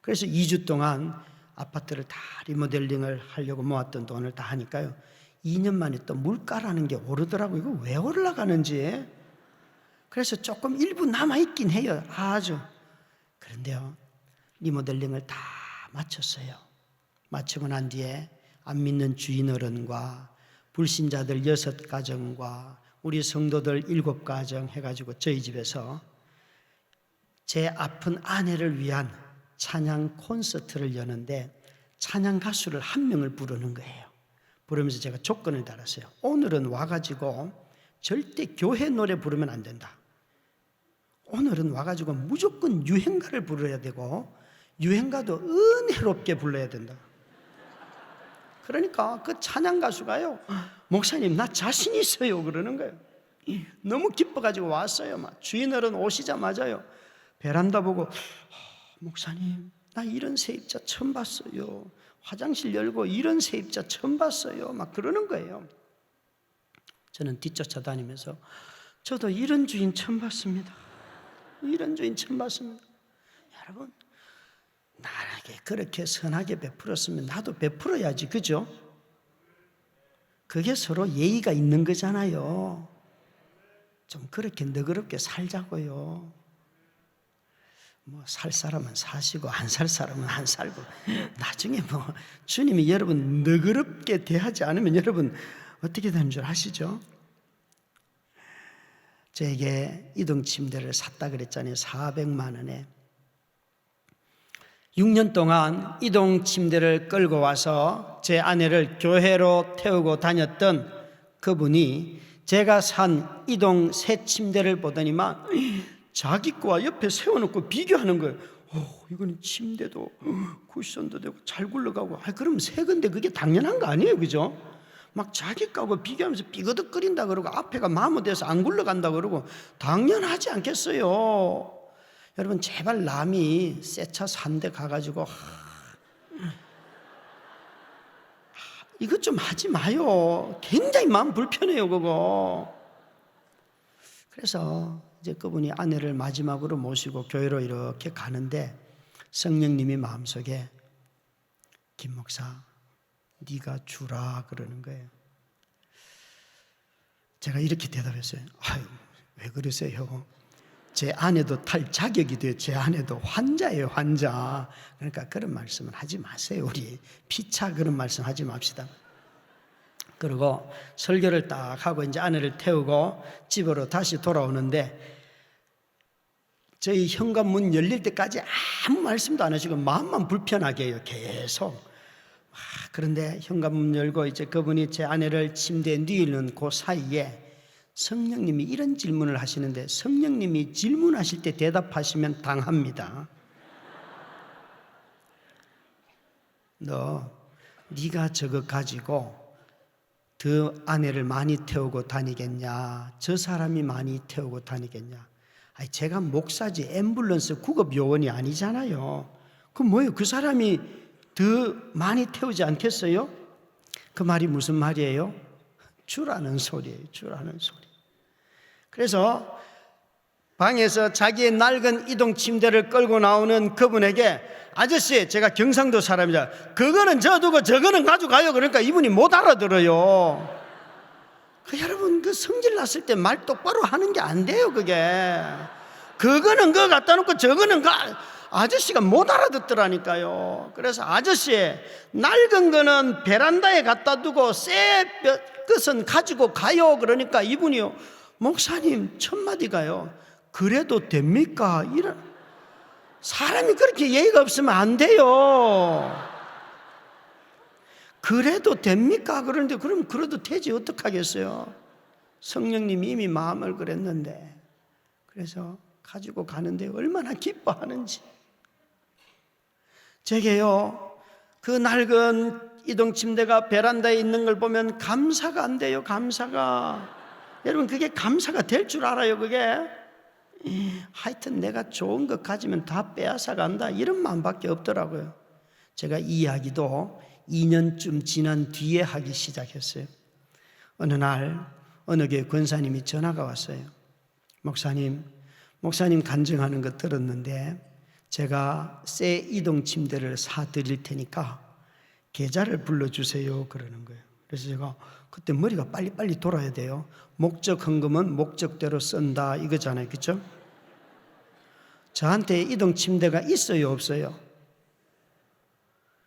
그래서 2주 동안 아파트를 다 리모델링을 하려고 모았던 돈을 다 하니까요, 2년 만에 또 물가라는 게 오르더라고요. 이거 왜 올라가는지. 그래서 조금 일부 남아있긴 해요. 아주. 그런데요, 리모델링을 다 마쳤어요. 마치고 난 뒤에 안 믿는 주인 어른과 불신자들 6가정과 우리 성도들 7가정 해가지고 저희 집에서 제 아픈 아내를 위한 찬양 콘서트를 여는데 찬양 가수를 한 명을 부르는 거예요. 부르면서 제가 조건을 달았어요. 오늘은 와가지고 절대 교회 노래 부르면 안 된다. 오늘은 와가지고 무조건 유행가를 부르야 되고 유행가도 은혜롭게 불러야 된다. 그러니까 그 찬양 가수가요, 목사님 나 자신 있어요 그러는 거예요. 너무 기뻐가지고 왔어요. 막 주인 어른 오시자마자요, 베란다 보고 목사님 나 이런 세입자 처음 봤어요. 화장실 열고 이런 세입자 처음 봤어요. 막 그러는 거예요. 저는 뒤쫓아 다니면서 저도 이런 주인 처음 봤습니다. 이런 주인 처음 봤습니다. 여러분, 나에게 그렇게 선하게 베풀었으면 나도 베풀어야지, 그죠? 그게 서로 예의가 있는 거잖아요. 좀 그렇게 너그럽게 살자고요. 뭐 살 사람은 사시고 안 살 사람은 안 살고, 나중에 뭐 주님이 여러분 너그럽게 대하지 않으면 여러분 어떻게 되는 줄 아시죠? 저에게 이동 침대를 샀다 그랬잖아요. 400만 원에 6년 동안 이동 침대를 끌고 와서 제 아내를 교회로 태우고 다녔던 그분이 제가 산 이동 새 침대를 보더니만 자기 거와 옆에 세워놓고 비교하는 거예요. 이거는 침대도 쿠션도 되고 잘 굴러가고, 그럼 새 건데 그게 당연한 거 아니에요, 그죠? 막 자기 거하고 비교하면서 삐거덕거린다 그러고 앞에가 마모돼서 안 굴러간다 그러고 당연하지 않겠어요? 여러분 제발 남이 새 차 산 데 가가지고 이것 좀 하지 마요. 굉장히 마음 불편해요 그거. 그래서 이제 그분이 아내를 마지막으로 모시고 교회로 이렇게 가는데 성령님이 마음속에 김 목사 네가 주라 그러는 거예요. 제가 이렇게 대답했어요. 아유 왜 그러세요? 제 아내도 탈 자격이 돼요. 제 아내도 환자예요, 환자. 그러니까 그런 말씀은 하지 마세요. 우리 피차 그런 말씀 하지 맙시다. 그리고 설교를 딱 하고 이제 아내를 태우고 집으로 다시 돌아오는데 저희 현관문 열릴 때까지 아무 말씀도 안 하시고 마음만 불편하게 해요, 계속. 그런데 현관문 열고 이제 그분이 제 아내를 침대에 누이는 그 사이에 성령님이 이런 질문을 하시는데, 성령님이 질문하실 때 대답하시면 당합니다. 네가 저거 가지고 그 아내를 많이 태우고 다니겠냐? 저 사람이 많이 태우고 다니겠냐? 아니, 제가 목사지 앰뷸런스 구급 요원이 아니잖아요. 그럼 뭐예요? 그 사람이 더 많이 태우지 않겠어요? 그 말이 무슨 말이에요? 주라는 소리예요. 주라는 소리. 그래서 방에서 자기의 낡은 이동 침대를 끌고 나오는 그분에게 아저씨, 제가 경상도 사람이라 그거는 저두고 저거는 가져가요. 그러니까 이분이 못 알아들어요. 여러분 그 성질 났을 때 말 똑바로 하는 게 안 돼요. 그게 그거는 그거 갖다 놓고 저거는 아저씨가 못 알아듣더라니까요. 그래서 아저씨, 낡은 거는 베란다에 갖다 두고 새 것은 가지고 가요. 그러니까 이분이요, 목사님 첫 마디가요, 그래도 됩니까? 이런, 사람이 그렇게 예의가 없으면 안 돼요. 그래도 됩니까? 그러는데 그럼 그래도 되지 어떡하겠어요? 성령님이 이미 마음을 그랬는데. 그래서 가지고 가는데 얼마나 기뻐하는지. 제게요, 그 낡은 이동 침대가 베란다에 있는 걸 보면 감사가 안 돼요. 감사가. 여러분, 그게 감사가 될 줄 알아요? 그게 하여튼 내가 좋은 거 가지면 다 빼앗아 간다, 이런 마음밖에 없더라고요. 제가 이 이야기도 2년쯤 지난 뒤에 하기 시작했어요. 어느 날 어느 교회 권사님이 전화가 왔어요. 목사님 간증하는 거 들었는데 제가 새 이동 침대를 사드릴 테니까 계좌를 불러주세요, 그러는 거예요. 그래서 제가 그때 머리가 빨리빨리 돌아야 돼요. 목적 헌금은 목적대로 쓴다 이거잖아요, 그렇죠? 저한테 이동 침대가 있어요, 없어요?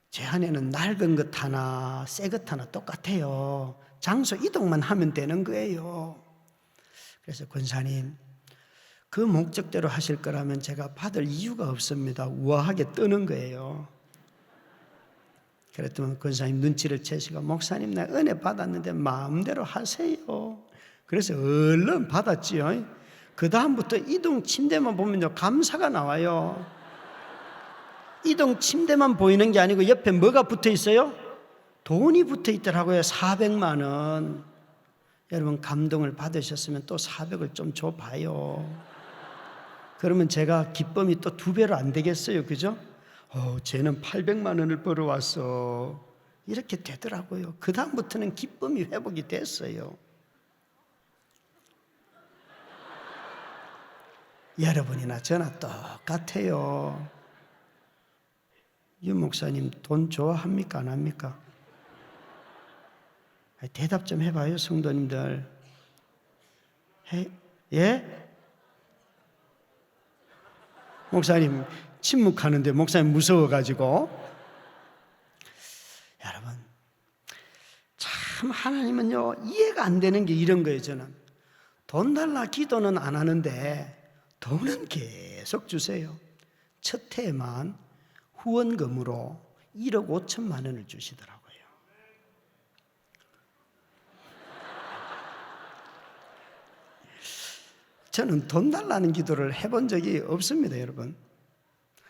제 안에는 낡은 것 하나 새 것 하나 똑같아요. 장소 이동만 하면 되는 거예요. 그래서 권사님, 그 목적대로 하실 거라면 제가 받을 이유가 없습니다. 우아하게 뜨는 거예요. 그랬더니 권사님 눈치를 채시고, 목사님 나 은혜 받았는데 마음대로 하세요. 그래서 얼른 받았지요. 그 다음부터 이동 침대만 보면요, 감사가 나와요. 이동 침대만 보이는 게 아니고 옆에 뭐가 붙어 있어요? 돈이 붙어 있더라고요. 400만 원. 여러분, 감동을 받으셨으면 또 400을 좀 줘봐요. 그러면 제가 기쁨이 또 2배로 안 되겠어요, 그죠? 쟤는 800만 원을 벌어왔어, 이렇게 되더라고요. 그 다음부터는 기쁨이 회복이 됐어요. 여러분이나 저나 똑같아요. 유 목사님 돈 좋아합니까, 안 합니까? 대답 좀 해봐요, 성도님들. 예? 목사님 침묵하는데 목사님 무서워가지고. 여러분, 참 하나님은요, 이해가 안 되는 게 이런 거예요. 저는 돈 달라 기도는 안 하는데 돈은 계속 주세요. 첫 해에만 후원금으로 1억 5천만 원을 주시더라고요. 저는 돈 달라는 기도를 해본 적이 없습니다, 여러분.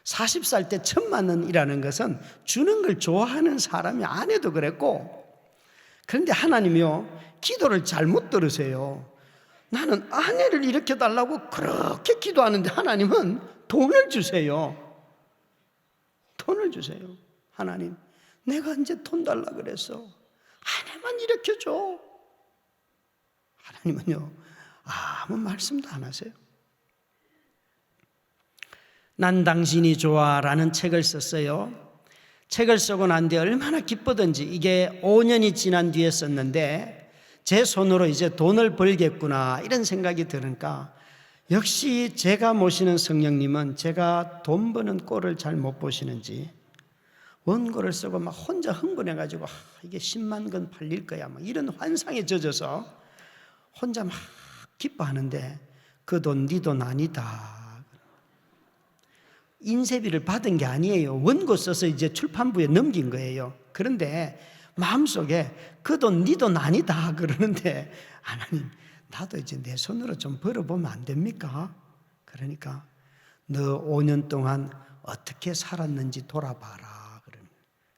40살 때 1,000만 원이라는 것은 주는 걸 좋아하는 사람이 안 해도 그랬고, 그런데 하나님이요, 기도를 잘못 들으세요. 나는 아내를 일으켜 달라고 그렇게 기도하는데 하나님은 돈을 주세요. 돈을 주세요. 하나님, 내가 이제 돈 달라 그랬어. 아내만 일으켜줘. 하나님은요, 아무 말씀도 안 하세요. 난 당신이 좋아라는 책을 썼어요. 책을 쓰고 난 뒤에 얼마나 기쁘던지. 이게 5년이 지난 뒤에 썼는데 제 손으로 이제 돈을 벌겠구나, 이런 생각이 드니까, 역시 제가 모시는 성령님은 제가 돈 버는 꼴을 잘 못 보시는지 원고를 쓰고 막 혼자 흥분해가지고 이게 10만 건 팔릴 거야, 막 이런 환상에 젖어서 혼자 막 기뻐하는데, 그 돈 네 돈 아니다. 인쇄비를 받은 게 아니에요. 원고 써서 이제 출판부에 넘긴 거예요. 그런데 마음속에 그 돈 네 돈 아니다 그러는데, 하나님, 나도 이제 내 손으로 좀 벌어보면 안 됩니까? 그러니까 너 5년 동안 어떻게 살았는지 돌아봐라.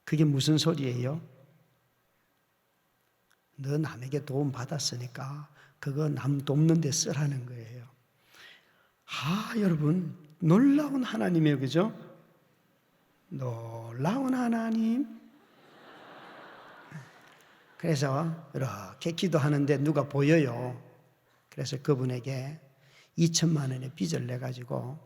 그게 무슨 소리예요? 너 남에게 도움 받았으니까 그거 남 돕는 데 쓰라는 거예요. 여러분, 놀라운 하나님이에요, 그죠? 놀라운 하나님. 그래서 이렇게 기도하는데 누가 보여요. 그래서 그분에게 2천만 원의 빚을 내가지고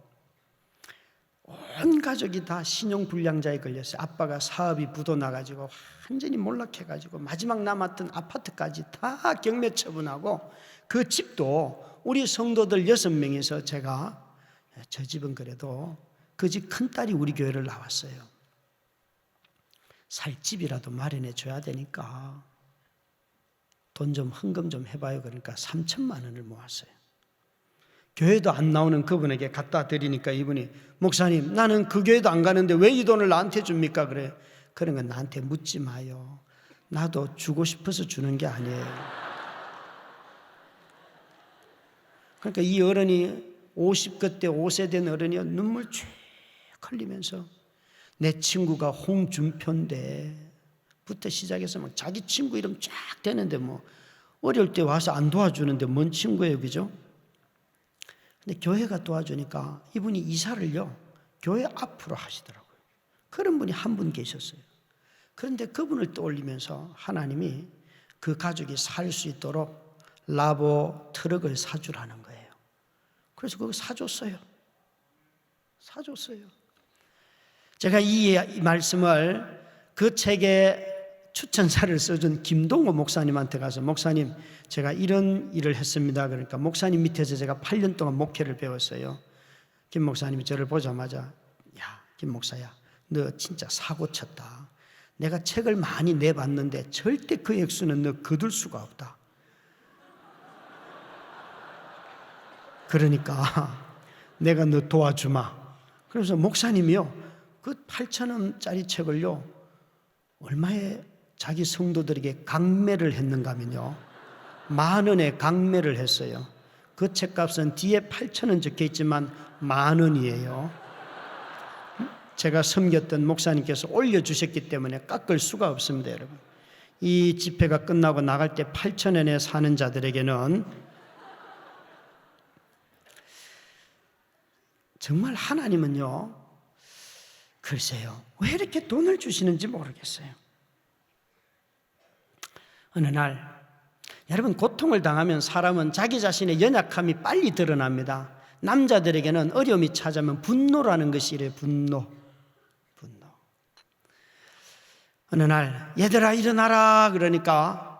온 가족이 다 신용불량자에 걸렸어요. 아빠가 사업이 부도나가지고 완전히 몰락해가지고 마지막 남았던 아파트까지 다 경매 처분하고, 그 집도 우리 성도들 6명이서 제가 저 집은 그래도 그 집 큰딸이 우리 교회를 나왔어요. 살 집이라도 마련해 줘야 되니까 돈 좀 헌금 좀 해봐요. 그러니까 3천만 원을 모았어요. 교회도 안 나오는 그분에게 갖다 드리니까 이분이 목사님 나는 그 교회도 안 가는데 왜 이 돈을 나한테 줍니까? 그래. 그런 건 나한테 묻지 마요. 나도 주고 싶어서 주는 게 아니에요. 그러니까 이 어른이 50 그때 5세 된 어른이 눈물 쭉 흘리면서 내 친구가 홍준표인데 부터 시작해서 막 자기 친구 이름 쫙 대는데 뭐 어려울 때 와서 안 도와주는데 뭔 친구예요, 그죠? 근데 교회가 도와주니까 이분이 이사를요 교회 앞으로 하시더라고요. 그런 분이 한 분 계셨어요. 그런데 그분을 떠올리면서 하나님이 그 가족이 살 수 있도록 라보 트럭을 사주라는 거예요. 그래서 그거 사줬어요. 제가 이 말씀을 그 책에 추천사를 써준 김동호 목사님한테 가서 목사님 제가 이런 일을 했습니다. 그러니까 목사님 밑에서 제가 8년 동안 목회를 배웠어요. 김 목사님이 저를 보자마자 야, 김 목사야 너 진짜 사고 쳤다. 내가 책을 많이 내봤는데 절대 그 액수는 너 거둘 수가 없다. 그러니까 내가 너 도와주마. 그래서 목사님이요 그 8,000원짜리 책을요 얼마에 자기 성도들에게 강매를 했는가 하면요 10,000원에 강매를 했어요. 그 책값은 뒤에 8,000원 적혀 있지만 10,000원이에요. 제가 섬겼던 목사님께서 올려주셨기 때문에 깎을 수가 없습니다. 여러분 이 집회가 끝나고 나갈 때 8,000원에 사는 자들에게는 정말 하나님은요 글쎄요 왜 이렇게 돈을 주시는지 모르겠어요. 어느 날 여러분 고통을 당하면 사람은 자기 자신의 연약함이 빨리 드러납니다. 남자들에게는 어려움이 찾아오면 분노라는 것이 이래요. 분노. 어느 날 얘들아 일어나라 그러니까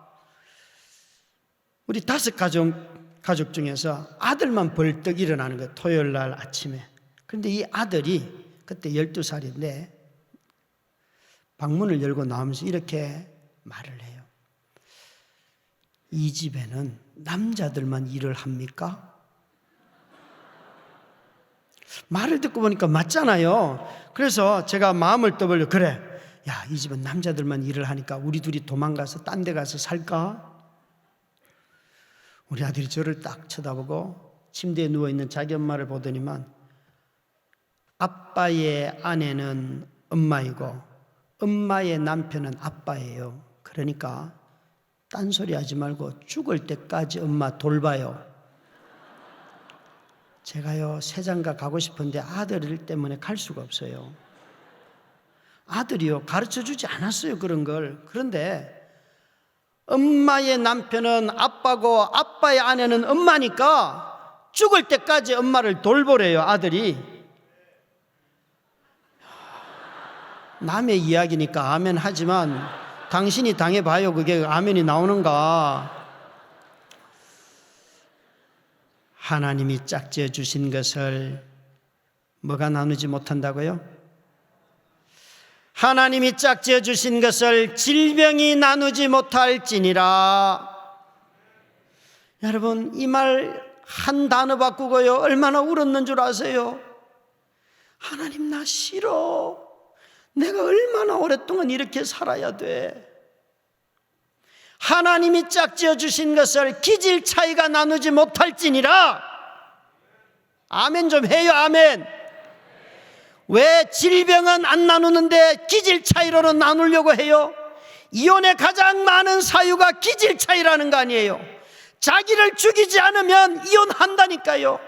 우리 5가족 중에서 아들만 벌떡 일어나는 거예요. 토요일 날 아침에. 그런데 이 아들이 그때 12살인데 방문을 열고 나오면서 이렇게 말을 해요. 이 집에는 남자들만 일을 합니까? 말을 듣고 보니까 맞잖아요. 그래서 제가 마음을 떠벌려 그래 야, 이 집은 남자들만 일을 하니까 우리 둘이 도망가서 딴 데 가서 살까? 우리 아들이 저를 딱 쳐다보고 침대에 누워있는 자기 엄마를 보더니만 아빠의 아내는 엄마이고 엄마의 남편은 아빠예요. 그러니까 딴소리 하지 말고 죽을 때까지 엄마 돌봐요. 제가요 세장가 가고 싶은데 아들 때문에 갈 수가 없어요. 아들이요 가르쳐주지 않았어요 그런 걸. 그런데 엄마의 남편은 아빠고 아빠의 아내는 엄마니까 죽을 때까지 엄마를 돌보래요 아들이. 남의 이야기니까 아멘 하지만 당신이 당해봐요. 그게 아멘이 나오는가. 하나님이 짝지어 주신 것을 뭐가 나누지 못한다고요? 하나님이 짝지어 주신 것을 질병이 나누지 못할지니라. 여러분 이 말 한 단어 바꾸고요 얼마나 울었는 줄 아세요? 하나님 나 싫어. 내가 얼마나 오랫동안 이렇게 살아야 돼. 하나님이 짝지어 주신 것을 기질 차이가 나누지 못할지니라. 아멘 좀 해요. 아멘. 왜 질병은 안 나누는데 기질 차이로는 나누려고 해요? 이혼의 가장 많은 사유가 기질 차이라는 거 아니에요? 자기를 죽이지 않으면 이혼한다니까요.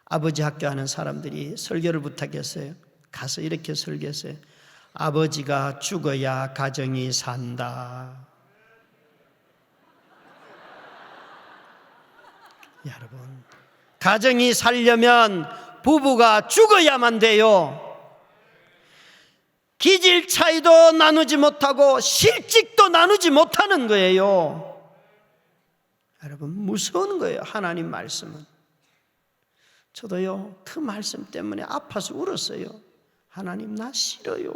아버지 학교 하는 사람들이 설교를 부탁했어요. 가서 이렇게 설교했어요. 아버지가 죽어야 가정이 산다. 여러분, 가정이 살려면 부부가 죽어야만 돼요. 기질 차이도 나누지 못하고 실직도 나누지 못하는 거예요. 여러분 무서운 거예요. 하나님 말씀은. 저도요, 그 말씀 때문에 아파서 울었어요. 하나님, 나 싫어요.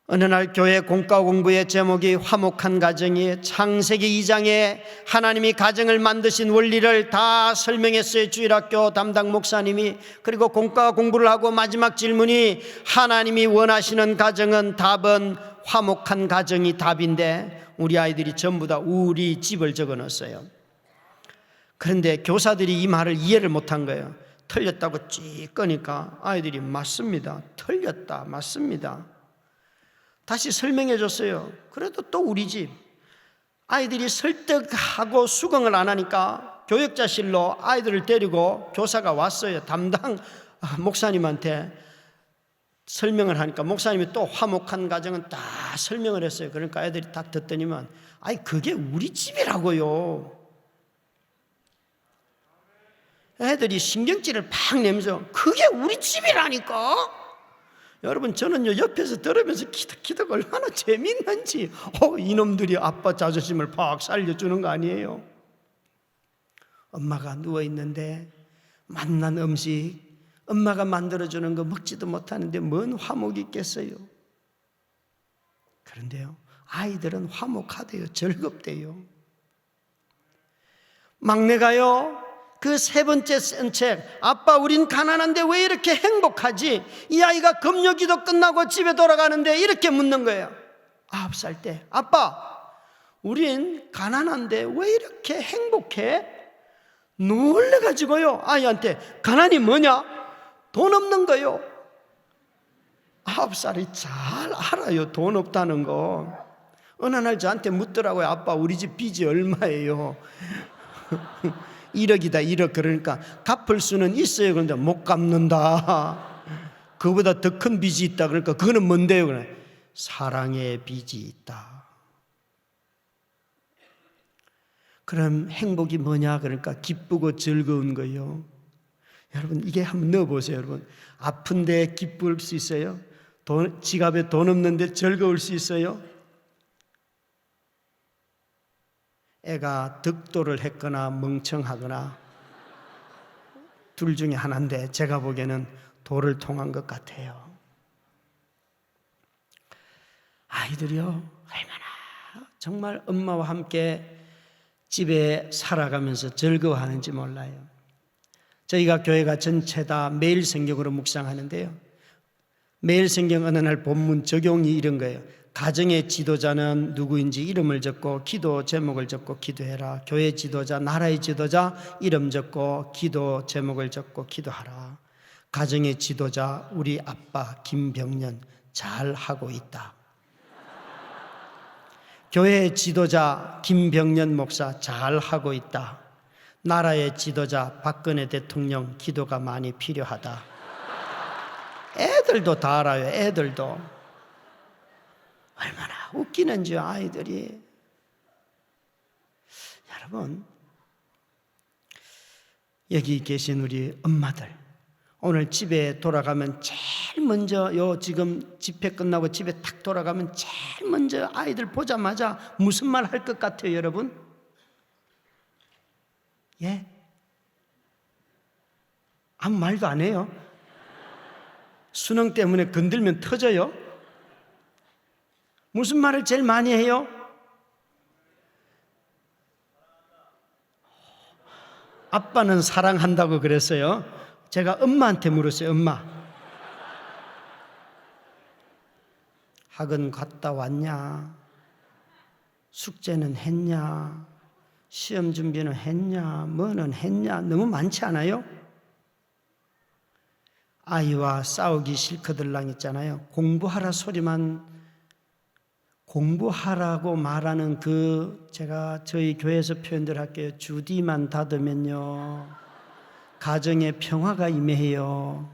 어느 날 교회 공과 공부의 제목이 화목한 가정이에요. 창세기 2장에 하나님이 가정을 만드신 원리를 다 설명했어요. 주일학교 담당 목사님이. 그리고 공과 공부를 하고 마지막 질문이 하나님이 원하시는 가정은 답은 화목한 가정이 답인데 우리 아이들이 전부 다 우리 집을 적어놨어요. 그런데 교사들이 이 말을 이해를 못한 거예요. 틀렸다고 찌 끄니까 아이들이 맞습니다. 틀렸다. 맞습니다. 다시 설명해 줬어요. 그래도 또 우리 집. 아이들이 설득하고 수긍을 안 하니까 교역자실로 아이들을 데리고 교사가 왔어요. 담당 목사님한테 설명을 하니까 목사님이 또 화목한 가정은 다 설명을 했어요. 그러니까 아이들이 딱 듣더니만 아이 그게 우리 집이라고요. 애들이 신경질을 팍 내면서 그게 우리 집이라니까. 여러분 저는요 옆에서 들으면서 키득키득 얼마나 재밌는지 이놈들이 아빠 자존심을 팍 살려주는 거 아니에요. 엄마가 누워있는데 맛난 음식 엄마가 만들어주는 거 먹지도 못하는데 뭔 화목이 있겠어요. 그런데요 아이들은 화목하대요. 즐겁대요. 막내가요 그 세 번째 쓴 책 아빠 우린 가난한데 왜 이렇게 행복하지? 이 아이가 금요기도 끝나고 집에 돌아가는데 이렇게 묻는 거예요. 9살 때 아빠 우린 가난한데 왜 이렇게 행복해? 놀래가지고요 아이한테 가난이 뭐냐? 돈 없는 거요. 9살이 잘 알아요 돈 없다는 거. 어느 날 저한테 묻더라고요. 아빠 우리 집 빚이 얼마예요? 1억이다 1억. 그러니까 갚을 수는 있어요. 그런데 못 갚는다. 그보다 더 큰 빚이 있다. 그러니까 그거는 뭔데요? 그래. 사랑의 빚이 있다. 그럼 행복이 뭐냐? 그러니까 기쁘고 즐거운 거요. 여러분 이게 한번 넣어보세요. 여러분 아픈데 기쁠 수 있어요? 지갑에 돈 없는데 즐거울 수 있어요? 애가 득도를 했거나 멍청하거나 둘 중에 하나인데 제가 보기에는 도를 통한 것 같아요. 아이들이요 얼마나 정말 엄마와 함께 집에 살아가면서 즐거워하는지 몰라요. 저희가 교회가 전체 다 매일 성경으로 묵상하는데요, 매일 성경 어느 날 본문 적용이 이런 거예요. 가정의 지도자는 누구인지 이름을 적고 기도 제목을 적고 기도해라. 교회 지도자, 나라의 지도자 이름 적고 기도 제목을 적고 기도하라. 가정의 지도자 우리 아빠 김병년 잘하고 있다. 교회의 지도자 김병년 목사 잘하고 있다. 나라의 지도자 박근혜 대통령 기도가 많이 필요하다. 애들도 다 알아요. 애들도. 얼마나 웃기는지 아이들이. 여러분 여기 계신 우리 엄마들 오늘 집에 돌아가면 제일 먼저 지금 집회 끝나고 집에 탁 돌아가면 제일 먼저 아이들 보자마자 무슨 말 할 것 같아요 여러분? 예? 아무 말도 안 해요. 수능 때문에 건들면 터져요. 무슨 말을 제일 많이 해요? 아빠는 사랑한다고 그랬어요. 제가 엄마한테 물었어요. 엄마 학원 갔다 왔냐? 숙제는 했냐? 시험 준비는 했냐? 뭐는 했냐? 너무 많지 않아요? 아이와 싸우기 싫거들랑 있잖아요. 공부하라 소리만, 공부하라고 말하는 제가 저희 교회에서 표현들 할게요. 주디만 닫으면요 가정에 평화가 임해요.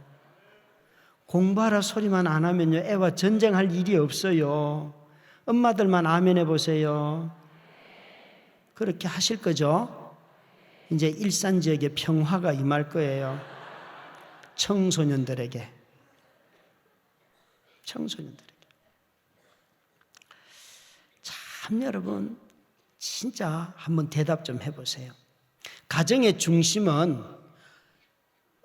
공부하라 소리만 안 하면요 애와 전쟁할 일이 없어요. 엄마들만 아멘 해보세요. 그렇게 하실 거죠? 이제 일산 지역에 평화가 임할 거예요. 청소년들에게. 참 여러분 진짜 한번 대답 좀 해보세요. 가정의 중심은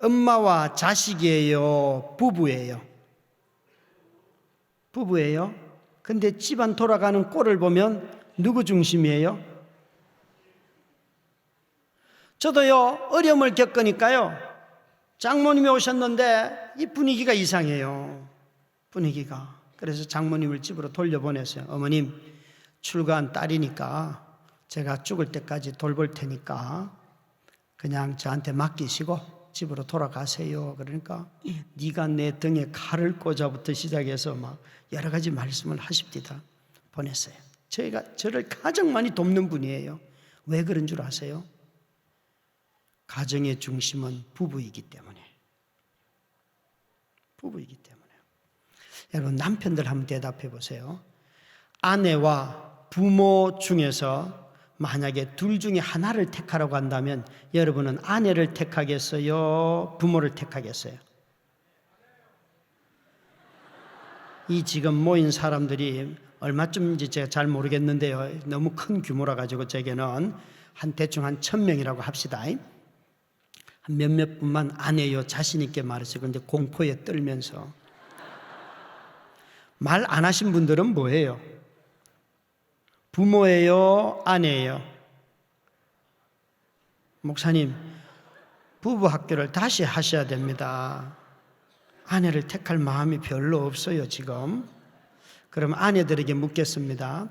엄마와 자식이에요, 부부예요? 부부예요. 근데 집안 돌아가는 꼴을 보면 누구 중심이에요? 저도요, 어려움을 겪으니까요, 장모님이 오셨는데 이 분위기가 이상해요. 분위기가. 그래서 장모님을 집으로 돌려보냈어요. 어머님, 출가한 딸이니까 제가 죽을 때까지 돌볼 테니까 그냥 저한테 맡기시고 집으로 돌아가세요. 그러니까 네가 내 등에 칼을 꽂아부터 시작해서 막 여러 가지 말씀을 하십니다. 보냈어요. 저를 가장 많이 돕는 분이에요. 왜 그런 줄 아세요? 가정의 중심은 부부이기 때문에. 부부이기 때문에. 여러분, 남편들 한번 대답해 보세요. 아내와 부모 중에서 만약에 둘 중에 하나를 택하라고 한다면 여러분은 아내를 택하겠어요? 부모를 택하겠어요? 이 지금 모인 사람들이 얼마쯤인지 제가 잘 모르겠는데요, 너무 큰 규모라 가지고 제게는 대충 한 1000명이라고 합시다. 한 몇몇 분만 아내요 자신 있게 말했어요. 그런데 공포에 떨면서. 말 안 하신 분들은 뭐예요? 부모예요? 아내예요? 목사님, 부부 학교를 다시 하셔야 됩니다. 아내를 택할 마음이 별로 없어요 지금. 그럼 아내들에게 묻겠습니다.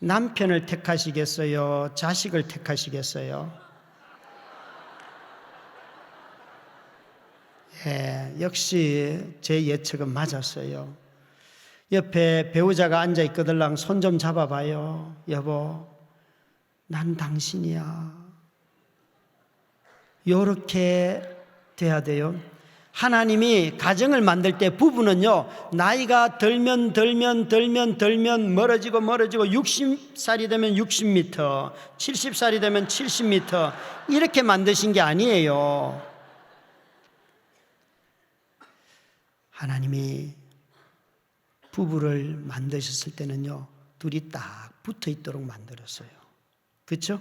남편을 택하시겠어요? 자식을 택하시겠어요? 역시 제 예측은 맞았어요. 옆에 배우자가 앉아있거들랑 손 좀 잡아봐요. 여보, 난 당신이야. 요렇게 돼야 돼요. 하나님이 가정을 만들 때 부부는요, 나이가 들면 멀어지고 60살이 되면 60m, 70살이 되면 70m 이렇게 만드신 게 아니에요. 하나님이 부부를 만드셨을 때는요, 둘이 딱 붙어 있도록 만들었어요. 그렇죠?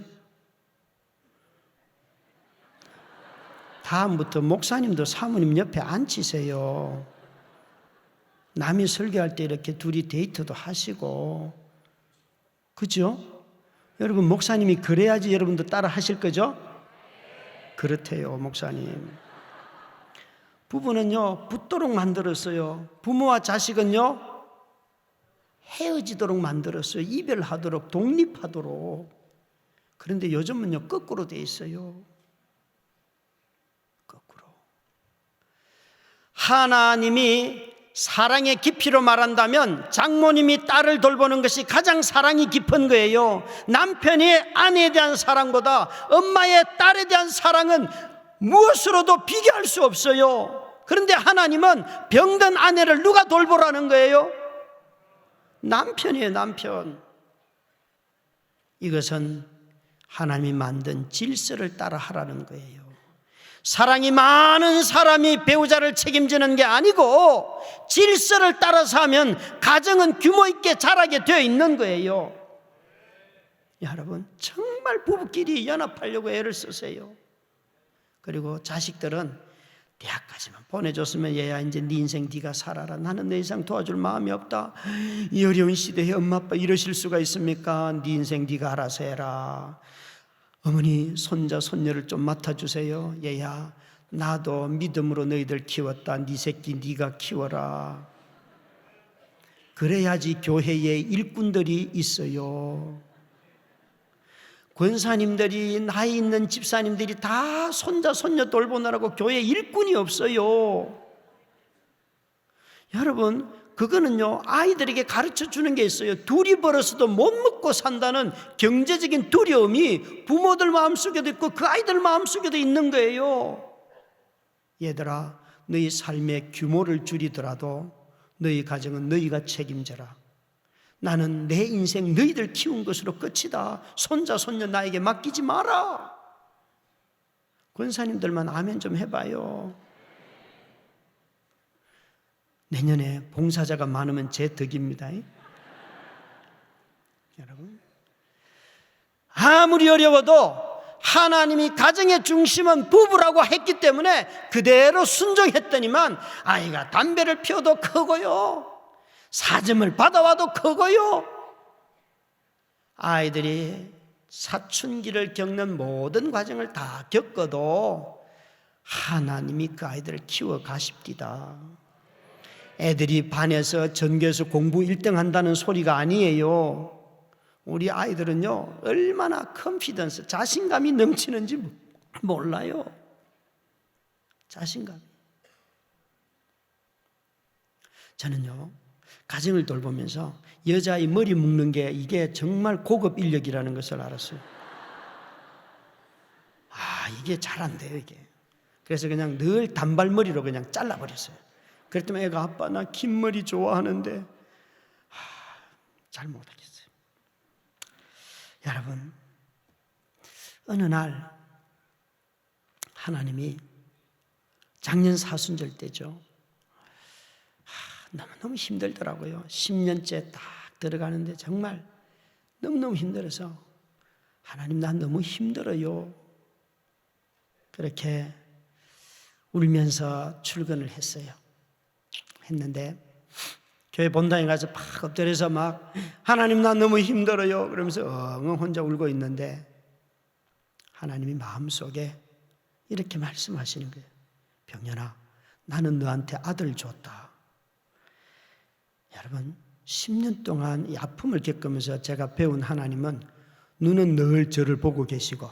다음부터 목사님도 사모님 옆에 앉히세요. 남이 설교할 때 이렇게 둘이 데이트도 하시고. 그죠? 여러분, 목사님이 그래야지 여러분도 따라 하실 거죠? 그렇대요, 목사님. 부부는요, 붙도록 만들었어요. 부모와 자식은요, 헤어지도록 만들었어요. 이별하도록, 독립하도록. 그런데 요즘은요, 거꾸로 돼 있어요. 거꾸로. 하나님이 사랑의 깊이로 말한다면 장모님이 딸을 돌보는 것이 가장 사랑이 깊은 거예요. 남편이 아내에 대한 사랑보다 엄마의 딸에 대한 사랑은 무엇으로도 비교할 수 없어요. 그런데 하나님은 병든 아내를 누가 돌보라는 거예요? 남편이에요, 남편. 이것은 하나님이 만든 질서를 따라 하라는 거예요. 사랑이 많은 사람이 배우자를 책임지는 게 아니고 질서를 따라서 하면 가정은 규모 있게 자라게 되어 있는 거예요. 여러분, 정말 부부끼리 연합하려고 애를 쓰세요. 그리고 자식들은 대학까지만 보내줬으면 얘야 이제 네 인생 네가 살아라. 나는 내 이상 도와줄 마음이 없다. 이 어려운 시대에 엄마 아빠 이러실 수가 있습니까? 네 인생 네가 알아서 해라. 어머니 손자 손녀를 좀 맡아주세요. 얘야, 나도 믿음으로 너희들 키웠다. 네 새끼 네가 키워라. 그래야지 교회에 일꾼들이 있어요. 권사님들이, 나이 있는 집사님들이 다 손자 손녀 돌보느라고 교회에 일꾼이 없어요. 여러분, 그거는요, 아이들에게 가르쳐 주는 게 있어요. 둘이 벌어서도 못 먹고 산다는 경제적인 두려움이 부모들 마음속에도 있고 그 아이들 마음속에도 있는 거예요. 얘들아, 너희 삶의 규모를 줄이더라도 너희 가정은 너희가 책임져라. 나는 내 인생 너희들 키운 것으로 끝이다. 손자 손녀 나에게 맡기지 마라. 권사님들만 아멘 좀 해봐요. 내년에 봉사자가 많으면 제 덕입니다. 여러분, 아무리 어려워도 하나님이 가정의 중심은 부부라고 했기 때문에 그대로 순종했더니만 아이가 담배를 피워도 크고요, 사점을 받아와도 크고요, 아이들이 사춘기를 겪는 모든 과정을 다 겪어도 하나님이 그 아이들을 키워 가십니다. 애들이 반에서 전교에서 공부 1등 한다는 소리가 아니에요. 우리 아이들은요, 얼마나 컨피던스, 자신감이 넘치는지 몰라요. 자신감. 저는요, 가정을 돌보면서 여자의 머리 묶는 게 이게 정말 고급 인력이라는 것을 알았어요. 이게 잘 안 돼요, 이게. 그래서 그냥 늘 단발머리로 그냥 잘라버렸어요. 그랬더니 애가 아빠 나 긴 머리 좋아하는데 잘 못하겠어요. 여러분, 어느 날 하나님이 작년 사순절 때죠. 너무너무 힘들더라고요. 10년째 딱 들어가는데 정말 너무너무 힘들어서 하나님 난 너무 힘들어요. 그렇게 울면서 출근을 했는데 교회 본당에 가서 막 엎드려서 막 하나님 난 너무 힘들어요 그러면서 엉엉 혼자 울고 있는데 하나님이 마음속에 이렇게 말씀하시는 거예요. 병연아, 나는 너한테 아들 줬다. 여러분, 10년 동안 이 아픔을 겪으면서 제가 배운 하나님은 눈은 늘 저를 보고 계시고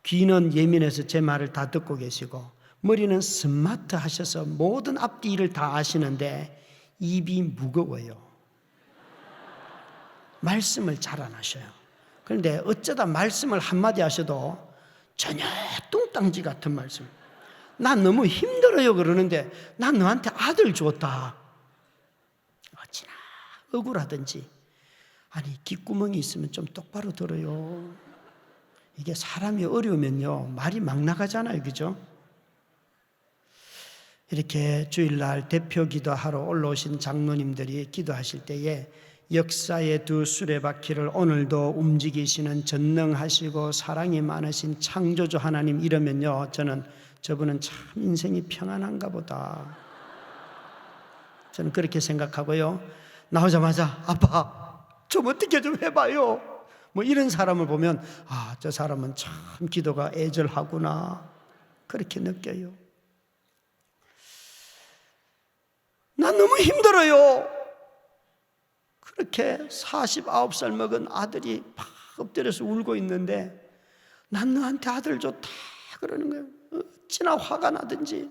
귀는 예민해서 제 말을 다 듣고 계시고 머리는 스마트하셔서 모든 앞뒤 일을 다 아시는데 입이 무거워요. 말씀을 잘 안 하셔요. 그런데 어쩌다 말씀을 한마디 하셔도 전혀 뚱땅지 같은 말씀. 난 너무 힘들어요 그러는데 난 너한테 아들 줬다. 어찌나 억울하든지. 아니 귓구멍이 있으면 좀 똑바로 들어요. 이게 사람이 어려우면요 말이 막 나가잖아요, 그죠? 이렇게 주일날 대표 기도하러 올라오신 장로님들이 기도하실 때에 역사의 두 수레바퀴를 오늘도 움직이시는 전능하시고 사랑이 많으신 창조주 하나님 이러면요 저는 저분은 참 인생이 평안한가 보다. 저는 그렇게 생각하고요. 나오자마자 아빠 좀 어떻게 좀 해봐요. 뭐 이런 사람을 보면 저 사람은 참 기도가 애절하구나 그렇게 느껴요. 난 너무 힘들어요. 그렇게 49살 먹은 아들이 막 엎드려서 울고 있는데 난 너한테 아들 줬다 그러는 거예요. 어찌나 화가 나든지.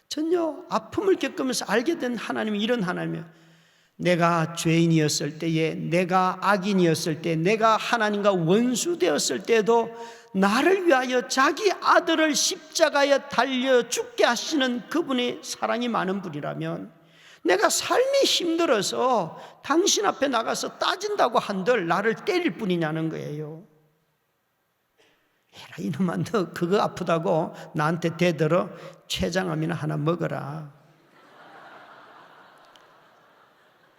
전혀 아픔을 겪으면서 알게 된 하나님이 이런 하나님이에요. 내가 죄인이었을 때에, 내가 악인이었을 때, 내가 하나님과 원수 되었을 때도 나를 위하여 자기 아들을 십자가에 달려 죽게 하시는 그분의 사랑이 많은 분이라면 내가 삶이 힘들어서 당신 앞에 나가서 따진다고 한들 나를 때릴 뿐이냐는 거예요. 에라 이놈아 너 그거 아프다고 나한테 대들어 췌장암이나 하나 먹어라.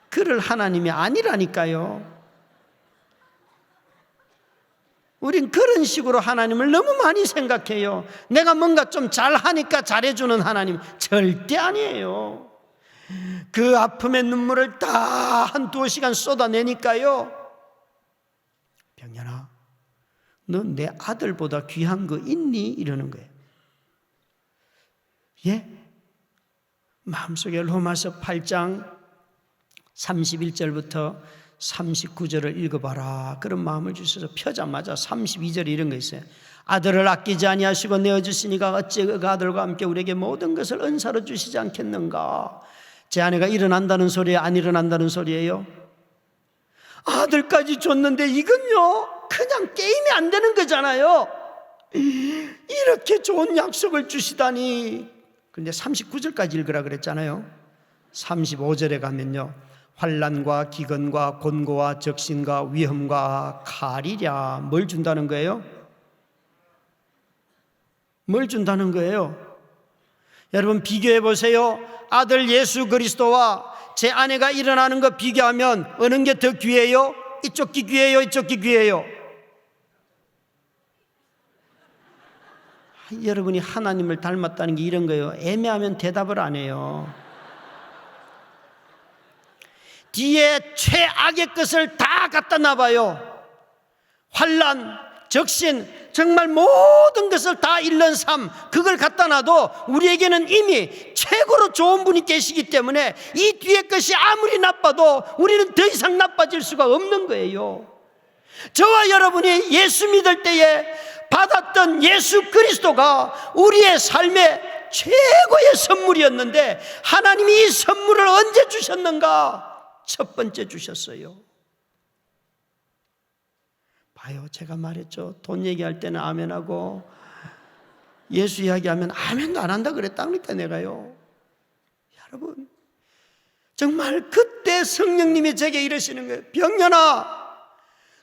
그럴 하나님이 아니라니까요. 우린 그런 식으로 하나님을 너무 많이 생각해요. 내가 뭔가 좀 잘하니까 잘해주는 하나님 절대 아니에요. 그 아픔의 눈물을 다 한두 시간 쏟아내니까요. 병연아 너 내 아들보다 귀한 거 있니? 이러는 거예요. 예? 마음속에 로마서 8장 31절부터 39절을 읽어봐라. 그런 마음을 주셔서 펴자마자 32절에 이런 거 있어요. 아들을 아끼지 아니하시고 내어주시니가 어찌 그 아들과 함께 우리에게 모든 것을 은사로 주시지 않겠는가. 제 아내가 일어난다는 소리예요? 안 일어난다는 소리예요? 아들까지 줬는데 이건요 그냥 게임이 안 되는 거잖아요. 이렇게 좋은 약속을 주시다니. 그런데 39절까지 읽으라 그랬잖아요. 35절에 가면요 환난과 기근과 곤고와 적신과 위험과 칼이랴. 뭘 준다는 거예요? 뭘 준다는 거예요? 여러분 비교해 보세요. 아들 예수 그리스도와 제 아내가 일어나는 거 비교하면 어느 게 더 귀해요? 이쪽 귀 귀해요? 이쪽 귀 귀해요? 여러분이 하나님을 닮았다는 게 이런 거예요. 애매하면 대답을 안 해요. 뒤에 최악의 것을 다 갖다 놔봐요. 환난, 적신, 정말 모든 것을 다 잃는 삶, 그걸 갖다 놔도 우리에게는 이미 최고로 좋은 분이 계시기 때문에 이 뒤에 것이 아무리 나빠도 우리는 더 이상 나빠질 수가 없는 거예요. 저와 여러분이 예수 믿을 때에 받았던 예수 그리스도가 우리의 삶의 최고의 선물이었는데 하나님이 이 선물을 언제 주셨는가? 첫 번째 주셨어요. 봐요, 제가 말했죠. 돈 얘기할 때는 아멘하고 예수 이야기하면 아멘도 안 한다 그랬다니까 내가요. 여러분, 정말 그때 성령님이 제게 이러시는 거예요. 병년아,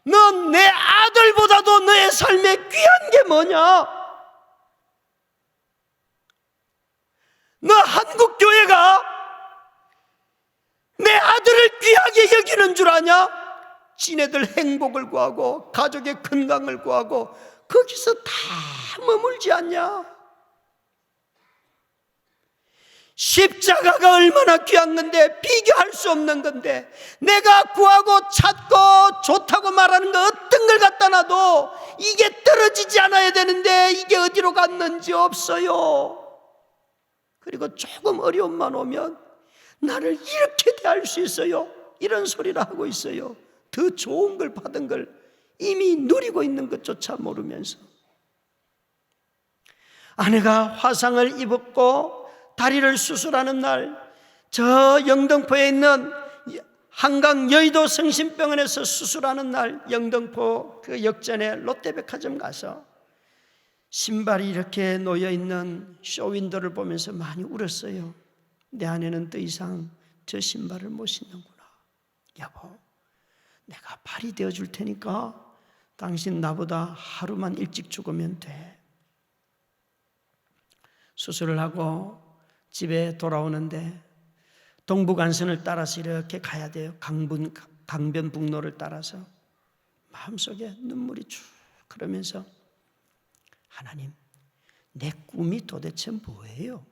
넌 내 아들보다도 너의 삶에 귀한 게 뭐냐? 너 한국교회가 내 아들을 귀하게 여기는 줄 아냐? 지네들 행복을 구하고 가족의 건강을 구하고 거기서 다 머물지 않냐? 십자가가 얼마나 귀한 건데, 비교할 수 없는 건데, 내가 구하고 찾고 좋다고 말하는 거 어떤 걸 갖다 놔도 이게 떨어지지 않아야 되는데 이게 어디로 갔는지 없어요. 그리고 조금 어려움만 오면 나를 이렇게 대할 수 있어요, 이런 소리를 하고 있어요. 더 좋은 걸 받은 걸 이미 누리고 있는 것조차 모르면서. 아내가 화상을 입었고 다리를 수술하는 날, 저 영등포에 있는 한강 여의도 성심병원에서 수술하는 날, 영등포 그 역전에 롯데백화점 가서 신발이 이렇게 놓여있는 쇼윈도를 보면서 많이 울었어요. 내 아내는 더 이상 저 신발을 못 신는구나. 여보, 내가 발이 되어줄 테니까 당신 나보다 하루만 일찍 죽으면 돼. 수술을 하고 집에 돌아오는데 동부간선을 따라서 이렇게 가야 돼요. 강변북로를 따라서. 마음속에 눈물이 쭉 흐르면서 하나님, 내 꿈이 도대체 뭐예요?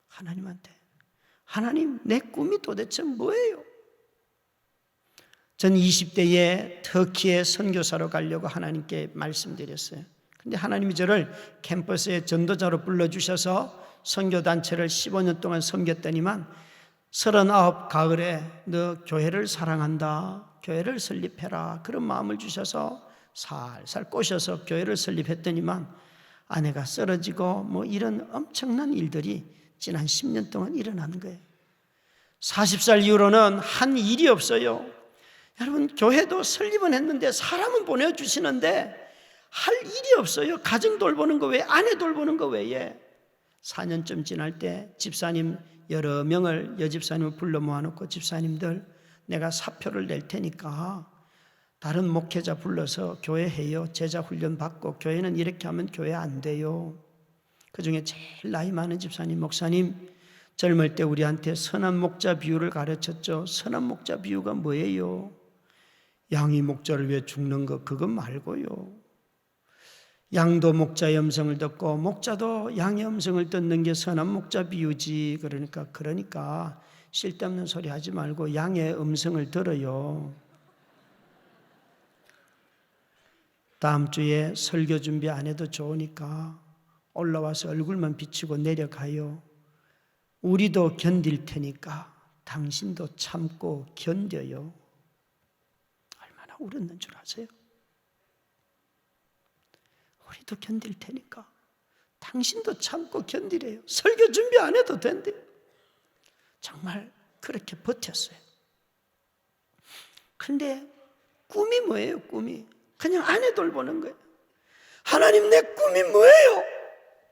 하나님한테, 하나님, 내 꿈이 도대체 뭐예요? 전 20대에 터키에 선교사로 가려고 하나님께 말씀드렸어요. 근데 하나님이 저를 캠퍼스에 전도자로 불러주셔서 선교단체를 15년 동안 섬겼더니만 39 가을에 너 교회를 사랑한다, 교회를 설립해라, 그런 마음을 주셔서 살살 꼬셔서 교회를 설립했더니만 아내가 쓰러지고 뭐 이런 엄청난 일들이 지난 10년 동안 일어나는 거예요. 40살 이후로는 한 일이 없어요. 여러분, 교회도 설립은 했는데 사람은 보내주시는데 할 일이 없어요. 가정 돌보는 거 외에, 아내 돌보는 거 외에. 4년쯤 지날 때 집사님 여러 명을, 여집사님을 불러 모아놓고 집사님들, 내가 사표를 낼 테니까 다른 목회자 불러서 교회 해요. 제자 훈련 받고, 교회는 이렇게 하면 교회 안 돼요. 그중에 제일 나이 많은 집사님, 목사님, 젊을 때 우리한테 선한 목자 비유를 가르쳤죠. 선한 목자 비유가 뭐예요? 양이 목자를 위해 죽는 거, 그거 말고요. 양도 목자의 음성을 듣고 목자도 양의 음성을 듣는 게 선한 목자 비유지. 그러니까 쓸데없는 소리 하지 말고 양의 음성을 들어요. 다음 주에 설교 준비 안 해도 좋으니까 올라와서 얼굴만 비치고 내려가요. 우리도 견딜 테니까 당신도 참고 견뎌요. 얼마나 울었는 줄 아세요? 우리도 견딜 테니까 당신도 참고 견디래요. 설교 준비 안 해도 된대요. 정말 그렇게 버텼어요. 근데 꿈이 뭐예요? 꿈이 그냥 아내 돌보는 거예요. 하나님, 내 꿈이 뭐예요?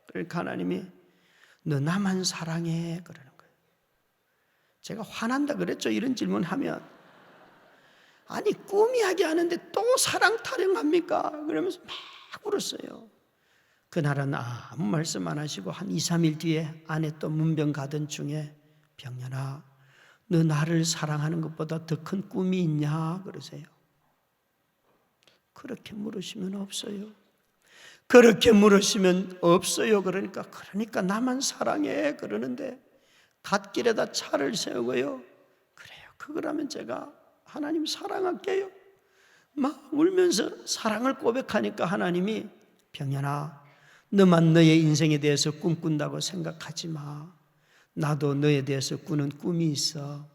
그러니까 하나님이 너 나만 사랑해 그러는 거예요. 제가 화난다 그랬죠, 이런 질문하면. 아니, 꿈이 하게 하는데 또 사랑 타령합니까? 그러면서 막 울었어요. 그날은 아무 말씀 안 하시고 한 2, 3일 뒤에 아내 또 문병 가던 중에 병년아, 너 나를 사랑하는 것보다 더 큰 꿈이 있냐? 그러세요. 그렇게 물으시면 없어요. 그렇게 물으시면 없어요. 그러니까 나만 사랑해 그러는데 갓길에다 차를 세우고요. 그래요. 그거라면 제가 하나님 사랑할게요. 막 울면서 사랑을 고백하니까 하나님이 병현아, 너만 너의 인생에 대해서 꿈꾼다고 생각하지 마. 나도 너에 대해서 꾸는 꿈이 있어.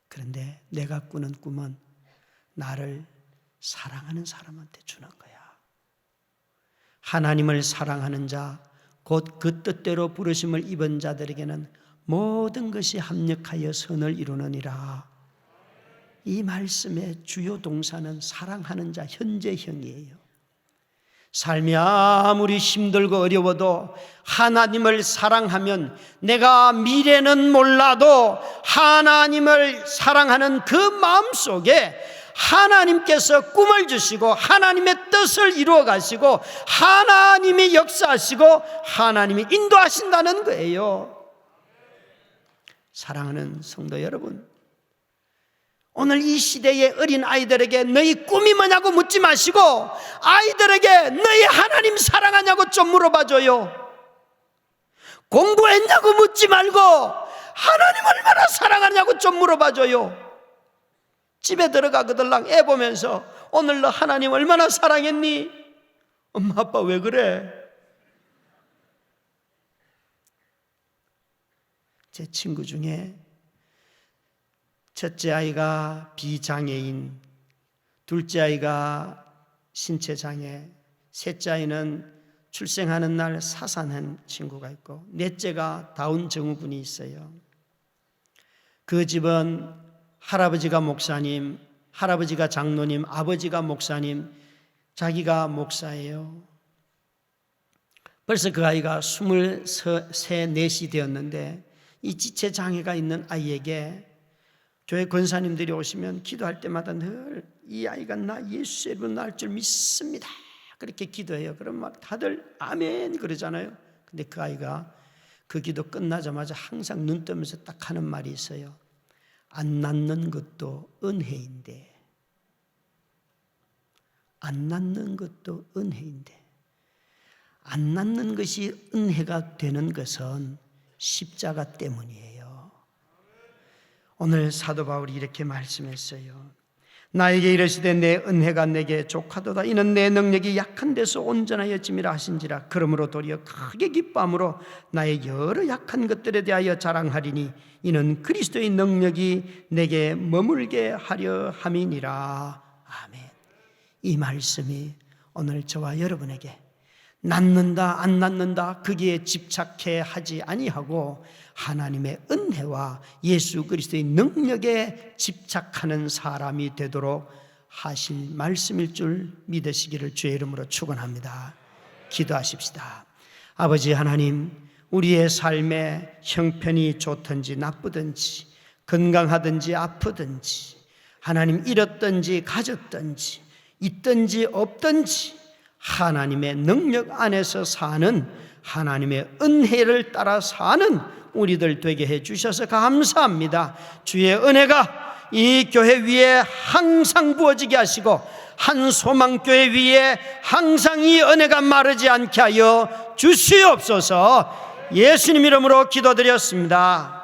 그런데 내가 꾸는 꿈은 나를 사랑하는 사람한테 주는 거야. 하나님을 사랑하는 자, 곧 그 뜻대로 부르심을 입은 자들에게는 모든 것이 합력하여 선을 이루느니라. 이 말씀의 주요 동사는 사랑하는 자 현재형이에요. 삶이 아무리 힘들고 어려워도 하나님을 사랑하면 내가 미래는 몰라도 하나님을 사랑하는 그 마음속에 하나님께서 꿈을 주시고 하나님의 뜻을 이루어 가시고 하나님이 역사하시고 하나님이 인도하신다는 거예요. 사랑하는 성도 여러분, 오늘 이 시대의 어린 아이들에게 너희 꿈이 뭐냐고 묻지 마시고 아이들에게 너희 하나님 사랑하냐고 좀 물어봐줘요. 공부했냐고 묻지 말고 하나님 얼마나 사랑하냐고 좀 물어봐줘요. 집에 들어가 그들랑 애 보면서 오늘 너 하나님 얼마나 사랑했니? 엄마 아빠 왜 그래? 제 친구 중에 첫째 아이가 비장애인, 둘째 아이가 신체장애, 셋째 아이는 출생하는 날 사산한 친구가 있고 넷째가 다운 증후군이 있어요. 그 집은 할아버지가 목사님, 할아버지가 장로님, 아버지가 목사님, 자기가 목사예요. 벌써 그 아이가 23, 24이 되었는데 이 지체장애가 있는 아이에게 교회 권사님들이 오시면 기도할 때마다 늘 이 아이가 나 예수의 이름으로 날 줄 믿습니다 그렇게 기도해요. 그럼 막 다들 아멘 그러잖아요. 근데 그 아이가 그 기도 끝나자마자 항상 눈 뜨면서 딱 하는 말이 있어요. 안 낳는 것도 은혜인데, 안 낳는 것도 은혜인데, 안 낳는 것이 은혜가 되는 것은 십자가 때문이에요. 오늘 사도 바울이 이렇게 말씀했어요. 나에게 이르시되 내 은혜가 내게 족하도다. 이는 내 능력이 약한 데서 온전하여짐이라 하신지라. 그러므로 도리어 크게 기뻐함으로 나의 여러 약한 것들에 대하여 자랑하리니 이는 그리스도의 능력이 내게 머물게 하려 함이니라. 아멘. 이 말씀이 오늘 저와 여러분에게 낳는다 안 낳는다 거기에 집착해 하지 아니하고 하나님의 은혜와 예수 그리스도의 능력에 집착하는 사람이 되도록 하실 말씀일 줄 믿으시기를 주의 이름으로 축원합니다. 기도하십시다. 아버지 하나님, 우리의 삶에 형편이 좋든지 나쁘든지 건강하든지 아프든지 하나님 잃었든지 가졌든지 있든지 없든지 하나님의 능력 안에서 사는 하나님의 은혜를 따라 사는 우리들 되게 해주셔서 감사합니다. 주의 은혜가 이 교회 위에 항상 부어지게 하시고 한소망교회 위에 항상 이 은혜가 마르지 않게 하여 주시옵소서. 예수님 이름으로 기도드렸습니다.